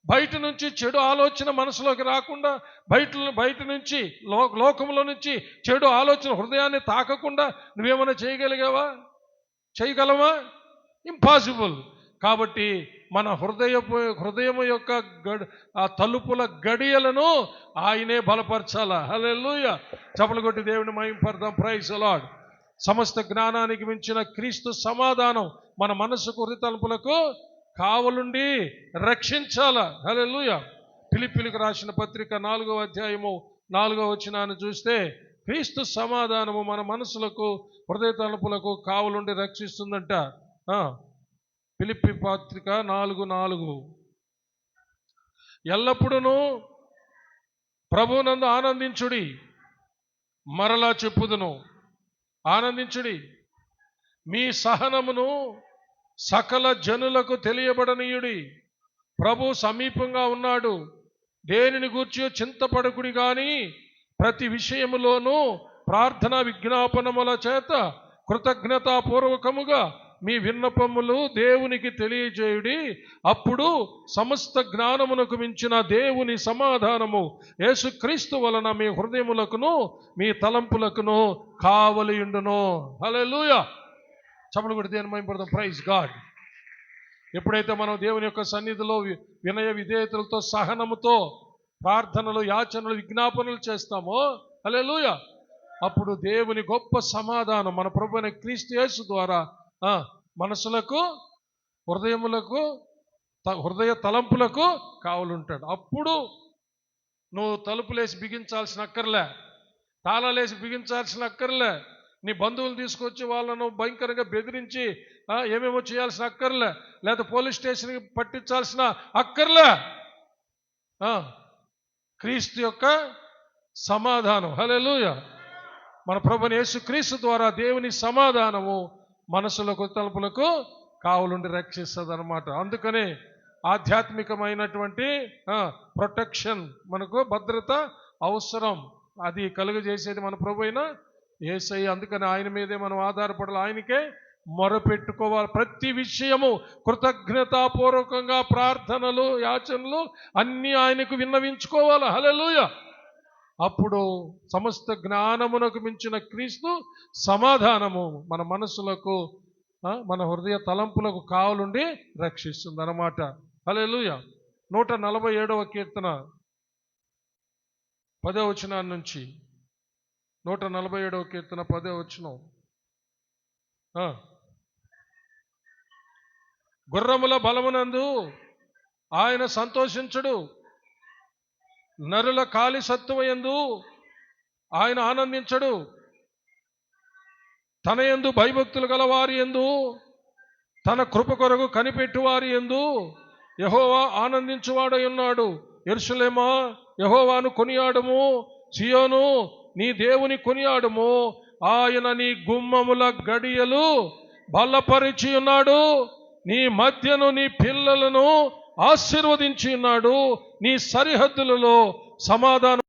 Speaker 1: బయట నుంచి చెడు ఆలోచన మనసులోకి రాకుండా, బయట నుంచి లోకంలో నుంచి చెడు ఆలోచన హృదయాన్ని తాకకుండా నువ్వేమైనా చేయగలవా? ఇంపాసిబుల్. కాబట్టి మన హృదయం యొక్క తలుపుల గడియలను ఆయనే బలపరచాలా. హల్లెలూయా. చప్పలు కొట్టి దేవుని మహిమపడదాం. Praise the lord. సమస్త జ్ఞానానికి మించిన క్రీస్తు సమాధానం మన మనసుకు, హృదయ తలుపులకు కావలుండి రక్షించాల. హల్లెలూయా. ఫిలిప్పీయులకు రాసిన పత్రిక 4వ అధ్యాయము 4వ వచనాన్ని చూస్తే క్రీస్తు సమాధానము మన మనసులకు, హృదయ తలుపులకు కావలుండి రక్షిస్తుందంట. ఫిలిప్పీ పత్రిక 4:4 ఎల్లప్పుడూ ప్రభువునందు ఆనందించుడి. మరలా చెప్పుదును, ఆనందించుడి. మీ సహనమును సకల జనులకు తెలియబడనీయుడి. ప్రభు సమీపంగా ఉన్నాడు. దేనిని గూర్చి చింతపడకుడి గాని ప్రతి విషయములోనూ ప్రార్థన విజ్ఞాపనముల చేత కృతజ్ఞతాపూర్వకముగా మీ విన్నపములు దేవునికి తెలియజేయుడి. అప్పుడు సమస్త జ్ఞానమునకు మించిన దేవుని సమాధానము యేసుక్రీస్తు వలన మీ హృదయములకును మీ తలంపులకును కావలియుండును. హల్లెలూయా. చప్పలు కొట్టి దేవుని మహిమపడదాం. Praise God. ఎప్పుడైతే మనం దేవుని యొక్క సన్నిధిలో వినయ విధేయతలతో, సహనముతో ప్రార్థనలు, యాచనలు, విజ్ఞాపనలు చేస్తామో, హల్లెలూయా, అప్పుడు దేవుని గొప్ప సమాధానం మన ప్రభువైన క్రీస్తు యేసు ద్వారా మనసులకు, హృదయములకు, హృదయ తలంపులకు కావలుంటాడు. అప్పుడు నువ్వు తలుపులేసి బిగించాల్సిన అక్కర్లే, తాళాలేసి బిగించాల్సిన అక్కర్లే, నీ బంధువులు తీసుకొచ్చి వాళ్ళను భయంకరంగా బెదిరించి ఏమేమో చేయాల్సిన అక్కర్లే, లేదా పోలీస్ స్టేషన్కి పట్టించాల్సిన అక్కర్లే. క్రీస్తు యొక్క సమాధానం, హల్లెలూయా, మన ప్రభువైన యేసుక్రీస్తు ద్వారా దేవుని సమాధానము మనసులకు, తలుపులకు కావలుండి రక్షిస్తుంది అన్నమాట. అందుకనే ఆధ్యాత్మికమైనటువంటి ప్రొటెక్షన్, మనకు భద్రత అవసరం. అది కలుగజేసేది మన ప్రభువైన యేసయ్య. అందుకని ఆయన మీదే మనం ఆధారపడాలి, ఆయనకే మొరపెట్టుకోవాలి. ప్రతి విషయము కృతజ్ఞతాపూర్వకంగా ప్రార్థనలు, యాచనలు అన్నీ ఆయనకు విన్నవించుకోవాలి. హల్లెలూయా. అప్పుడు సమస్త జ్ఞానమునకు మించిన క్రీస్తు సమాధానము మన మనసులకు, మన హృదయ తలంపులకు కావలుండి రక్షిస్తుంది అన్నమాట. హల్లెలూయా. 147వ కీర్తన 10వ వచనం నుంచి, 147వ కీర్తన 10వ వచనం. గుర్రముల బలమునందు ఆయన సంతోషించుడు, నరుల కాలి సత్తువయందు ఆయన ఆనందించడు. తన యందు భయభక్తులు గల వారి యందు, తన కృప కొరకు కనిపెట్టు వారి యందు యెహోవా ఆనందించువాడై ఉన్నాడు. యెరూషలేమా, యెహోవాను కొనియాడము. సియోను, నీ దేవుని కొనియాడము. ఆయన నీ గుమ్మముల గడియలు బలపరిచి ఉన్నాడు. నీ మధ్యను నీ పిల్లలను ఆశీర్వదించి ఉన్నాడు. నీ సరిహద్దులలో సమాధానం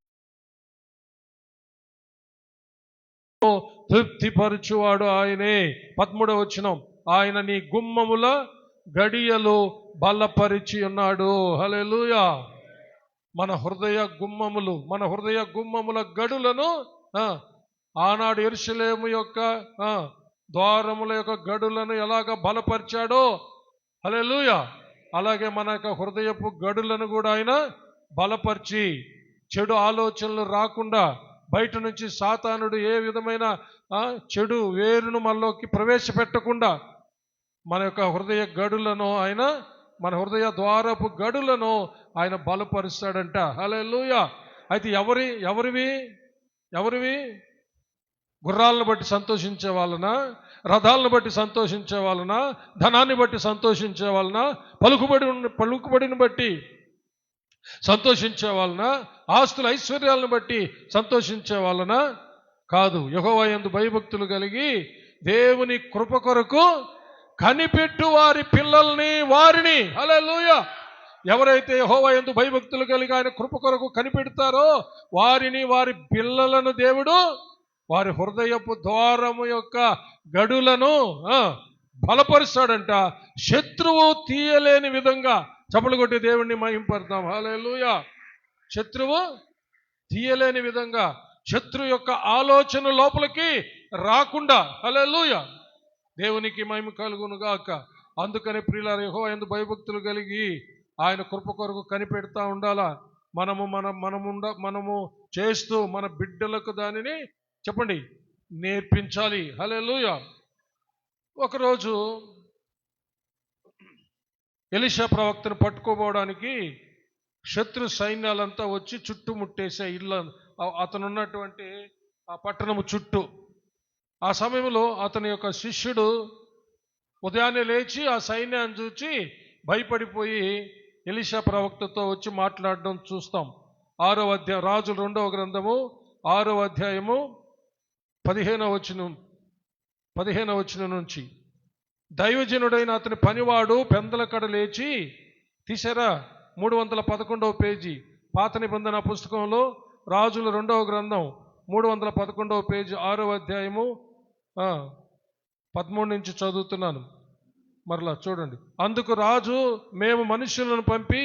Speaker 1: తృప్తిపరచువాడు ఆయనే. 13వ వచనం, ఆయన నీ గుమ్మముల గడియలు బలపరిచి ఉన్నాడు. హల్లెలూయా. మన హృదయ గుమ్మముల గడులను ఆనాడు యెరూషలేము యొక్క ద్వారముల యొక్క గడులను ఎలాగ బలపరిచాడో, హల్లెలూయా, అలాగే మన యొక్క హృదయపు గడులను కూడా ఆయన బలపరిచి చెడు ఆలోచనలు రాకుండా, బయట నుంచి సాతానుడు ఏ విధమైన చెడు వేరును మనలోకి ప్రవేశపెట్టకుండా మన యొక్క హృదయ గడులను ఆయన, మన హృదయ ద్వారపు గడులను ఆయన బలపరుస్తాడంట. హల్లెలూయా. అయితే ఎవరివి? గుర్రాలను బట్టి సంతోషించే వాళ్ళనా, రథాలను బట్టి సంతోషించే వాళ్ళనా, ధనాన్ని బట్టి సంతోషించే వాళ్ళనా, పలుకుబడిని బట్టి సంతోషించే వాళ్ళనా, ఆస్తుల ఐశ్వర్యాలను బట్టి సంతోషించే వాళ్ళనా? కాదు. యెహోవా యందు భయభక్తులు కలిగి దేవుని కృప కొరకు కనిపెట్టు వారి పిల్లల్ని వారిని. హల్లెలూయా. ఎవరైతే యెహోవా యందు భయభక్తులు కలిగి ఆయన కృప కొరకు కనిపెడతారో వారిని, వారి పిల్లలను దేవుడు వారి హృదయపు ద్వారము యొక్క గడులను బలపరుస్తాడంట. శత్రువు తీయలేని విధంగా. చప్పలు కొట్టి దేవుణ్ణి మహింపడతాం. హల్లెలూయా. శత్రువు తీయలేని విధంగా, శత్రు యొక్క ఆలోచన లోపలికి రాకుండా. హల్లెలూయా. దేవునికి మహిమ కలుగును గాక. అందుకని ప్రియులారా, యెహోవా యందు భయభక్తులు కలిగి ఆయన కృప కొరకు కనిపెడతా ఉండాలా. మనము చేస్తూ మన బిడ్డలకు దానిని చెప్పండి నేర్పించాలి. హల్లెలూయా. ఒకరోజు ఎలీషా ప్రవక్తను పట్టుకోబోవడానికి శత్రు సైన్యాలంతా వచ్చి చుట్టుముట్టేసే ఇల్లు, అతనున్నటువంటి ఆ పట్టణము చుట్టూ. ఆ సమయంలో అతని యొక్క శిష్యుడు ఉదయాన్నే లేచి ఆ సైన్యాన్ని చూచి భయపడిపోయి ఎలీషా ప్రవక్తతో వచ్చి మాట్లాడడం చూస్తాం. 6వ అధ్యాయం, రాజుల 2వ గ్రంథము 6వ అధ్యాయము 15వ వచనం నుంచి. దైవజనుడైన అతని పనివాడు పెందలకడ లేచి, తీసారా 311వ పేజీ పాత నిబంధన పుస్తకంలో, రాజుల 2వ గ్రంథం 311వ పేజీ 6వ అధ్యాయము 13 నుంచి చదువుతున్నాను. మరలా చూడండి. అందుకు రాజు, మేము మనుషులను పంపి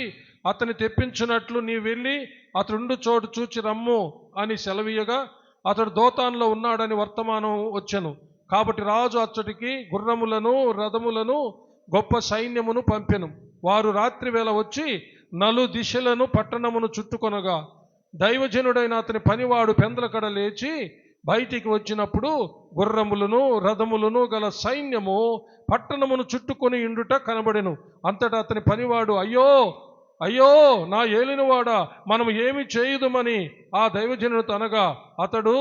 Speaker 1: అతన్ని తెప్పించినట్లు నీ వెళ్ళి అతడుండు చోటు చూచి రమ్ము అని సెలవీయగా అతడు దోతాన్లో ఉన్నాడని వర్తమానం వచ్చెను. కాబట్టి రాజు అచ్చటికి గుర్రములను, రథములను, గొప్ప సైన్యమును పంపెను. వారు రాత్రి వేళ వచ్చి నలు దిశలను పట్టణమును చుట్టుకొనగా దైవజనుడైన అతని పనివాడు పెందలకడ లేచి బయటికి వచ్చినప్పుడు గుర్రములను, రథములను గల సైన్యము పట్టణమును చుట్టుకొని ఇండుట కనబడెను. అంతటా అతని పనివాడు, అయ్యో అయ్యో నా ఏలినవాడా, మనం ఏమి చేయుదుమని ఆ దైవజనుడు అనగా అతడు,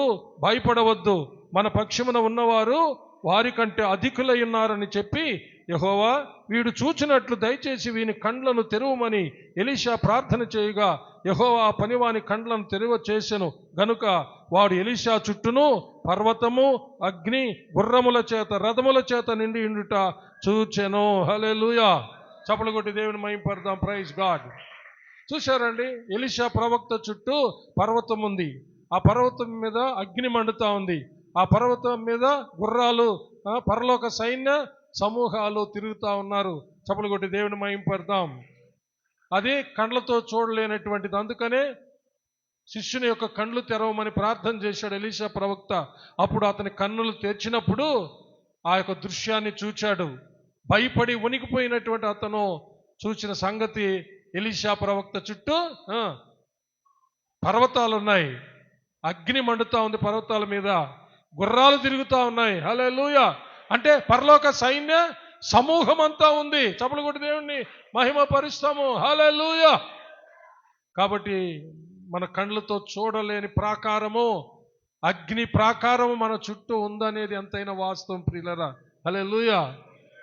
Speaker 1: భయపడవద్దు, మన పక్షమున ఉన్నవారు వారికంటే అధికులై ఉన్నారని చెప్పి, యెహోవా వీడు చూచినట్లు దయచేసి వీని కండ్లను తెరువమని ఎలీషా ప్రార్థన చేయగా యెహోవా ఆ పనివాని కండ్లను తెరువ చేసెను. గనుక వాడు ఎలీషా చుట్టూను పర్వతము, అగ్ని, గుర్రముల చేత, రథముల చేత నిండి ఇండుట చూచెను. హల్లెలూయా. చప్పలు కొట్టి దేవుని మహింపడదాం. Praise God. చూశారండి, ఎలీషా ప్రవక్త చుట్టూ పర్వతం ఉంది. ఆ పర్వతం మీద అగ్ని మండుతా ఉంది. ఆ పర్వతం మీద గుర్రాలు, పరలోక సైన్య సమూహాలు తిరుగుతూ ఉన్నారు. చప్పలు కొట్టి దేవుని మహింపడదాం. అది కండ్లతో చూడలేనటువంటిది. అందుకనే శిష్యుని యొక్క కండ్లు తెరవమని ప్రార్థన చేశాడు ఎలీషా ప్రవక్త. అప్పుడు అతని కన్నులు తెరిచినప్పుడు ఆ యొక్క దృశ్యాన్ని చూచాడు. భయపడి వణికిపోయినటువంటి అతను చూచిన సంగతి, ఎలీషా ప్రవక్త చుట్టూ పర్వతాలు ఉన్నాయి, అగ్ని మండుతా ఉంది, పర్వతాల మీద గుర్రాలు తిరుగుతూ ఉన్నాయి. హల్లెలూయా. అంటే పరలోక సైన్య సమూహం అంతా ఉంది. చప్పలు కొట్టి దేవుణ్ణి మహిమ పరుస్తాము. హల్లెలూయా. కాబట్టి మన కండ్లతో చూడలేని ప్రాకారము, అగ్ని ప్రాకారము మన చుట్టూ ఉందనేది ఎంతైనా వాస్తవం ప్రియులరా. హల్లెలూయా.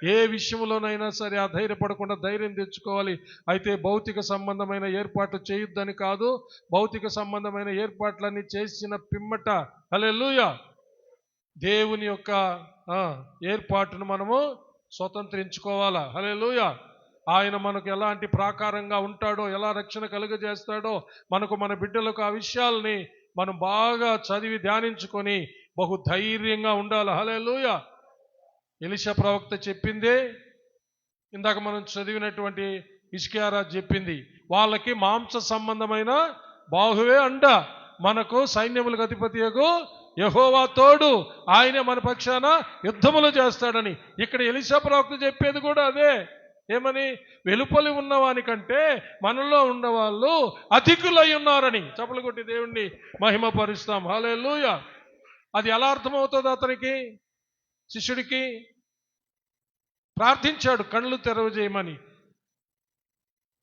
Speaker 1: ఏ విషయంలోనైనా సరే అధైర్యపడకుండా ధైర్యం తెచ్చుకోవాలి. అయితే భౌతిక సంబంధమైన ఏర్పాట్లు చేయొద్దని కాదు, భౌతిక సంబంధమైన ఏర్పాట్లన్నీ చేసిన పిమ్మట హల్లెలూయా దేవుని యొక్క ఏర్పాటును మనము స్వతంత్రించుకోవాలా. హల్లెలూయా. ఆయన మనకు ఎలాంటి ప్రాకారంగా ఉంటాడో, ఎలా రక్షణ కలుగజేస్తాడో, మనకు మన బిడ్డలకు ఆ విషయాల్ని మనం బాగా చదివి ధ్యానించుకొని బహు ధైర్యంగా ఉండాలి. హల్లెలూయా. ఎలీషా ప్రవక్త చెప్పిందే ఇందాక మనం చదివినటువంటి హిజ్కియారాజు చెప్పింది, వాళ్ళకి మాంస సంబంధమైన బాహువే అండ, మనకు సైన్యములకు అధిపతియగు యెహోవా తోడు, ఆయనే మన పక్షాన యుద్ధములు చేస్తాడని. ఇక్కడ ఎలీషా ప్రవక్త చెప్పేది కూడా అదే. ఏమని? వెలుపలి ఉన్నవానికంటే మనలో ఉన్నవాళ్ళు అధికులై ఉన్నారని. చప్పలు కొట్టి దేవుణ్ణి మహిమపరుస్తాం. హల్లెలూయా. అది ఎలా అర్థమవుతుంది అతనికి? శిష్యుడికి ప్రార్థించాడు కళ్ళు తెరవజేయమని.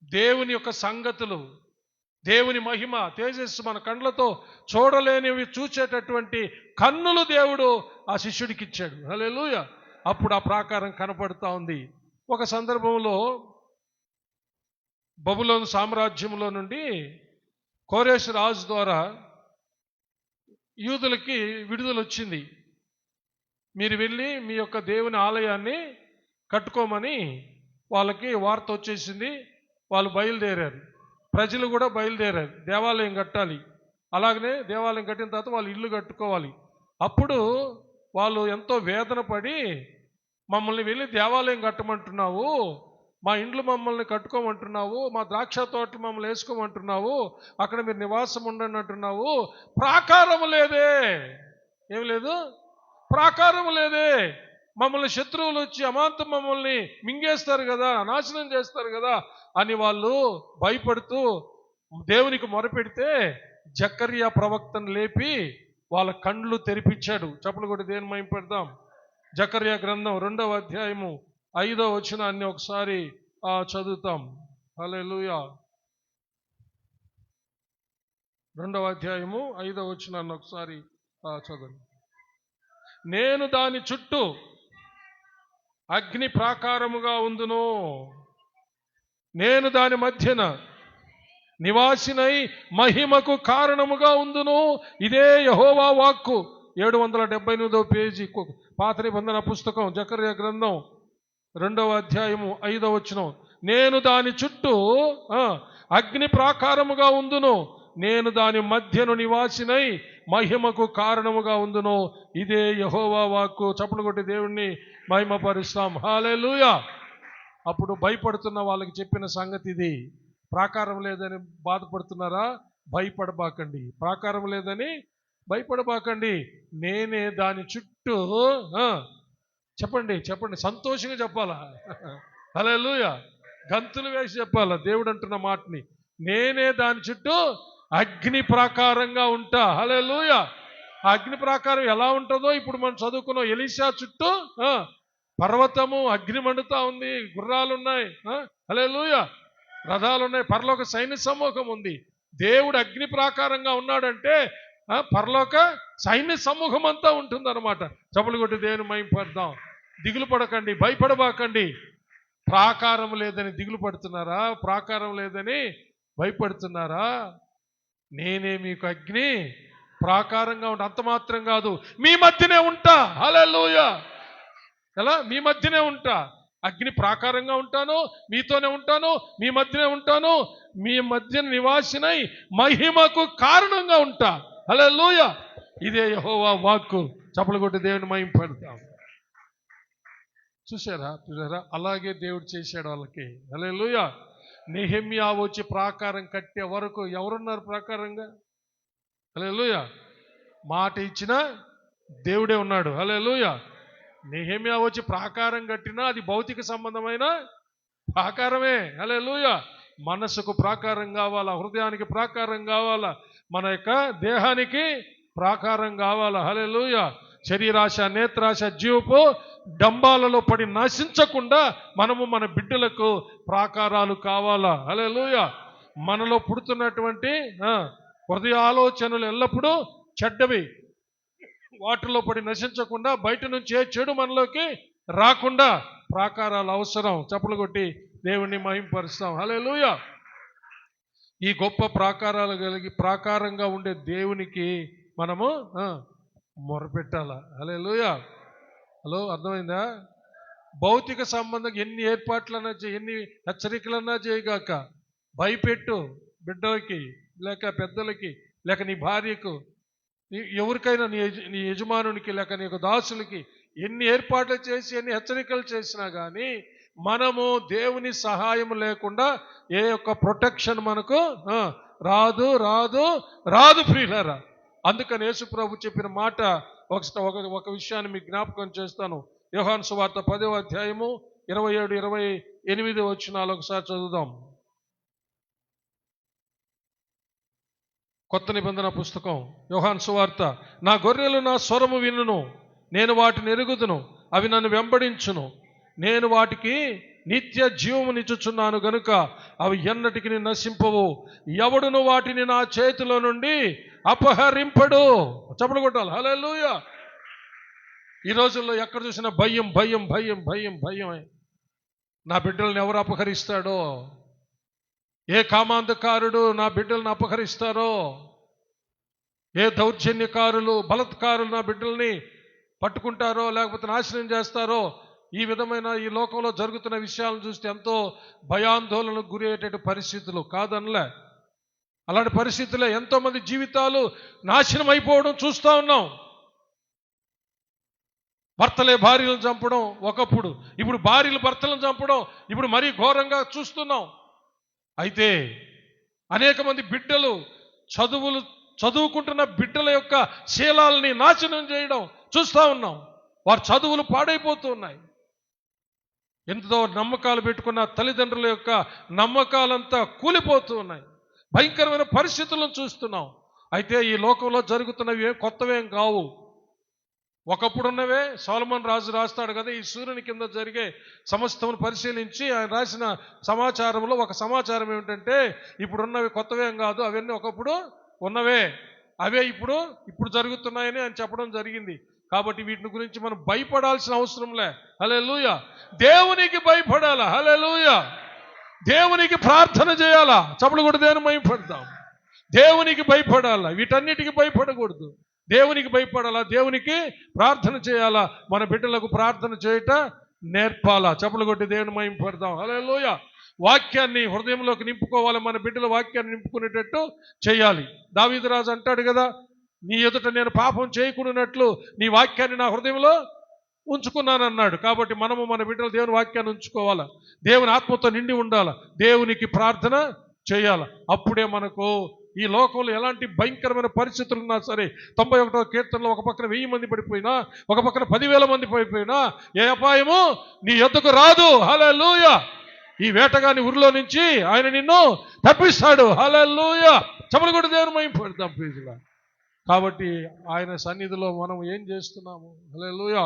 Speaker 1: దేవుని యొక్క సంగతులు, దేవుని మహిమ తేజస్సు మన కళ్ళతో చూడలేనివి చూచేటటువంటి కన్నులు దేవుడు ఆ శిష్యుడికి ఇచ్చాడు. హల్లెలూయా. అప్పుడు ఆ ప్రాకారం కనపడుతూ ఉంది. ఒక సందర్భంలో బబులోను సామ్రాజ్యంలో నుండి కోరేషు రాజు ద్వారా యూదులకి విడుదల వచ్చింది. మీరు వెళ్ళి మీ యొక్క దేవుని ఆలయాన్ని కట్టుకోమని వాళ్ళకి వార్త వచ్చేసింది. వాళ్ళు బయలుదేరారు, ప్రజలు కూడా బయలుదేరారు. దేవాలయం కట్టాలి. అలాగనే దేవాలయం కట్టిన తర్వాత వాళ్ళు ఇల్లు కట్టుకోవాలి. అప్పుడు వాళ్ళు ఎంతో వేదన పడి, మమ్మల్ని వెళ్ళి దేవాలయం కట్టమంటున్నావు, మా ఇండ్లు మమ్మల్ని కట్టుకోమంటున్నావు, మా ద్రాక్ష తోటలు మమ్మల్ని వేసుకోమంటున్నావు, అక్కడ మీరు నివాసం ఉండండి అంటున్నావు, ప్రాకారం లేదే. ఏం లేదు? ప్రాకారం లేదే. మమ్మల్ని శత్రువులు వచ్చి అమాంతం మమ్మల్ని మింగేస్తారు కదా, నాశనం చేస్తారు కదా అని వాళ్ళు భయపడుతూ దేవునికి మొరపెడితే జకర్యా ప్రవక్తను లేపి వాళ్ళ కండ్లు తెరిపించాడు. చప్పలు కొట్టి దేవుని మహిమ పెడదాం. జకర్యా గ్రంథం 2వ అధ్యాయము 5వ వచనాన్ని ఒకసారి చదువుతాం. హల్లెలూయా. 2వ అధ్యాయము 5వ వచనాన్ని ఒకసారి చదవండి. నేను దాని చుట్టూ అగ్ని ప్రాకారముగా ఉందును, నేను దాని మధ్యన నివాసినై మహిమకు కారణముగా ఉందును. ఇదే యెహోవా వాక్కు. 778వ పేజీ పాత నిబంధన పుస్తకం జకర్యా గ్రంథం 2వ అధ్యాయము 5వ వచనం. నేను దాని చుట్టూ అగ్ని ప్రాకారముగా ఉందును, నేను దాని మధ్యను నివాసినై మహిమకు కారణముగా ఉందును. ఇదే యెహోవా వాక్కు. చప్పలు కొట్టి దేవుణ్ణి మహిమపరుస్తాం. హల్లెలూయా. అప్పుడు భయపడుతున్న వాళ్ళకి చెప్పిన సంగతి ఇది. ప్రాకారం లేదని బాధపడుతున్నారా? భయపడబాకండి. ప్రాకారం లేదని భయపడబాకండి. నేనే దాని చుట్టూ చెప్పండి చెప్పండి, సంతోషంగా చెప్పాలా? హల్లెలూయా. గంతులు వేసి చెప్పాలా దేవుడు అంటున్న మాటని. నేనే దాని చుట్టూ అగ్ని ప్రాకారంగా ఉంటా. హల్లెలూయా. ఆ అగ్ని ప్రాకారం ఎలా ఉంటుందో ఇప్పుడు మనం చదువుకున్నాం. ఎలీషా చుట్టూ పర్వతము, అగ్ని మండుతా ఉంది, గుర్రాలున్నాయి, హల్లెలూయా, రథాలున్నాయి, పరలోక సైన్య సమూహం ఉంది. దేవుడు అగ్ని ప్రాకారంగా ఉన్నాడంటే పరలోక సైన్య సమూహం అంతా ఉంటుంది అనమాట. చప్పలు కొట్టి దేవుని మహిమపడదాం. దిగులు పడకండి, భయపడబాకండి. ప్రాకారం లేదని దిగులు పడుతున్నారా? ప్రాకారం లేదని భయపడుతున్నారా? నేనే మీకు అగ్ని ప్రాకారంగా ఉంటా. అంత మాత్రం కాదు, మీ మధ్యనే ఉంటా. హల్లెలూయా. ఎలా? మీ మధ్యనే ఉంటా. అగ్ని ప్రాకారంగా ఉంటాను, మీతోనే ఉంటాను, మీ మధ్యనే ఉంటాను, మీ మధ్య నివాసినై మహిమకు కారణంగా ఉంటా. హల్లెలూయా. ఇదే యెహోవా వాక్కు. చప్పలు కొట్టి దేవుని మహిమ పెడతాం. చూసారా? అలాగే దేవుడు చేశాడు వాళ్ళకి. హల్లెలూయా. నెహెమ్యా వచ్చి ప్రాకారం కట్టే వరకు ఎవరున్నారు ప్రాకారంగా? హల్లెలూయా. మాట ఇచ్చిన దేవుడే ఉన్నాడు. హల్లెలూయా. నెహెమ్యా వచ్చి ప్రాకారం కట్టినా అది భౌతిక సంబంధమైన ప్రాకారమే. హల్లెలూయా. మనసుకు ప్రాకారం కావాలా, హృదయానికి ప్రాకారం కావాలా, మన యొక్క దేహానికి ప్రాకారం కావాలా. హల్లెలూయా. శరీరాశ, నేత్రాశ, జీవపు డంబాలలో పడి నశించకుండా మనము మన బిడ్డలకు ప్రాకారాలు కావాలా. హల్లెలూయా. మనలో పుడుతున్నటువంటి హృదయ ఆలోచనలు ఎల్లప్పుడూ చెడ్డవి. వాటిలో పడి నశించకుండా బయట నుంచి ఏ చెడు మనలోకి రాకుండా ప్రాకారాలు అవసరం. చప్పలు కొట్టి దేవుణ్ణి మహింపరుస్తాం. హల్లెలూయా. ఈ గొప్ప ప్రాకారాలు కలిగి ప్రాకారంగా ఉండే దేవునికి మనము మొరపెట్టాలా. హల్లెలూయా. హలో, అర్థమైందా? భౌతిక సంబంధం ఎన్ని ఏర్పాట్లన్నా ఎన్ని హెచ్చరికలన్నా చేయగాక, భయపెట్టు బిడ్డలకి, లేక పెద్దలకి, లేక నీ భార్యకు, ఎవరికైనా నీ యజమానునికి, లేక నీ దాసులకి ఎన్ని ఏర్పాట్లు చేసి ఎన్ని హెచ్చరికలు చేసినా కానీ మనము దేవుని సహాయం లేకుండా ఏ యొక్క ప్రొటెక్షన్ మనకు రాదు రాదు రాదు ప్రియులారా. అందుకని యేసు ప్రభు చెప్పిన మాట ఒక విషయాన్ని మీకు జ్ఞాపకం చేస్తాను. యోహాను సువార్త 10వ అధ్యాయము 27, 28 వచనాలు ఒకసారి చదువుదాం. కొత్త నిబంధన పుస్తకం యోహాను సువార్త. నా గొర్రెలు నా స్వరము వినును, నేను వాటిని ఎరుగుదును, అవి నన్ను వెంబడించును, నేను వాటికి నిత్య జీవమునిచ్చుచున్నాను గనుక అవి ఎన్నటికి నశింపవు, ఎవడును వాటిని నా చేతిలో నుండి అపహరింపడు. చప్పలు కొట్టాలి. హల్లెలూయా. ఈ రోజుల్లో ఎక్కడ చూసినా భయం భయం భయం భయం భయమే. నా బిడ్డలను ఎవరు అపహరిస్తాడో, ఏ కామాంధకారుడు నా బిడ్డలను అపహరిస్తారో, ఏ దౌర్జన్యకారులు బలత్కారులు నా బిడ్డల్ని పట్టుకుంటారో లేకపోతే నాశనం చేస్తారో, ఈ విధమైన ఈ లోకంలో జరుగుతున్న విషయాలను చూస్తే ఎంతో భయాందోళనకు గురయ్యేటటువంటి పరిస్థితులు కాదనలే. అలాంటి పరిస్థితుల్లో ఎంతోమంది జీవితాలు నాశనం అయిపోవడం చూస్తూ ఉన్నాం. భర్తలే భార్యలను చంపడం ఒకప్పుడు, ఇప్పుడు భార్యలు భర్తలను చంపడం ఇప్పుడు మరీ ఘోరంగా చూస్తున్నాం. అయితే అనేక మంది బిడ్డలు చదువుకుంటున్న బిడ్డల యొక్క శీలాలని నాశనం చేయడం చూస్తూ ఉన్నాం. వారి చదువులు పాడైపోతూ ఉన్నాయి. ఎంతో నమ్మకాలు పెట్టుకున్న తల్లిదండ్రుల యొక్క నమ్మకాలంతా కూలిపోతూ ఉన్నాయి. భయంకరమైన పరిస్థితులను చూస్తున్నాం. అయితే ఈ లోకంలో జరుగుతున్నవి కొత్తవేం కావు, ఒకప్పుడున్నవే. సొలొమోను రాజు రాస్తాడు కదా, ఈ సూర్యుని కింద జరిగే సమస్తమును పరిశీలించి ఆయన రాసిన సమాచారంలో ఒక సమాచారం ఏమిటంటే, ఇప్పుడున్నవి కొత్తవేం కాదు, అవన్నీ ఒకప్పుడు ఉన్నవే, అవే ఇప్పుడు జరుగుతున్నాయని ఆయన చెప్పడం జరిగింది. కాబట్టి వీటిని గురించి మనం భయపడాల్సిన అవసరంలే. హల్లెలూయా. దేవునికి భయపడాలా. హల్లెలూయా. దేవునికి ప్రార్థన చేయాలా. చప్పలు కూడా దేవుని భయపడతాం. దేవునికి భయపడాలా, వీటన్నిటికీ భయపడకూడదు. దేవునికి భయపడాలా, దేవునికి ప్రార్థన చేయాలా, మన బిడ్డలకు ప్రార్థన చేయట నేర్పాలా. చప్పలు కొట్టి దేవుని మహిమపడతాం. హల్లెలూయా. వాక్యాన్ని హృదయంలోకి నింపుకోవాలి, మన బిడ్డల వాక్యాన్ని నింపుకునేటట్టు చేయాలి. దావీదు రాజు అంటాడు కదా, నీ ఎదుట నేను పాపం చేయకున్నట్లు నీ వాక్యాన్ని నా హృదయంలో ఉంచుకున్నానన్నాడు. కాబట్టి మనము మన బిడ్డలు దేవుని వాక్యాన్ని ఉంచుకోవాలా, దేవుని ఆత్మతో నిండి ఉండాలా, దేవునికి ప్రార్థన చేయాలి. అప్పుడే మనకు ఈ లోకంలో ఎలాంటి భయంకరమైన పరిస్థితులు ఉన్నా సరే, 91వ కీర్తనలో ఒక పక్కన 1000 మంది పడిపోయినా, ఒక పక్కన 10,000 మంది పడిపోయినా ఏ అపాయము నీ యొద్దకు రాదు. హల్లెలూయా. ఈ వేటగాని ఊరిలో నుంచి ఆయన నిన్ను తప్పిస్తాడు. హల్లెలూయా. చప్పలు కొట్టి దేవుని మహిమపడతాం. ప్రీతిగా కాబట్టి ఆయన సన్నిధిలో మనం ఏం చేస్తున్నాము. హల్లెలూయా.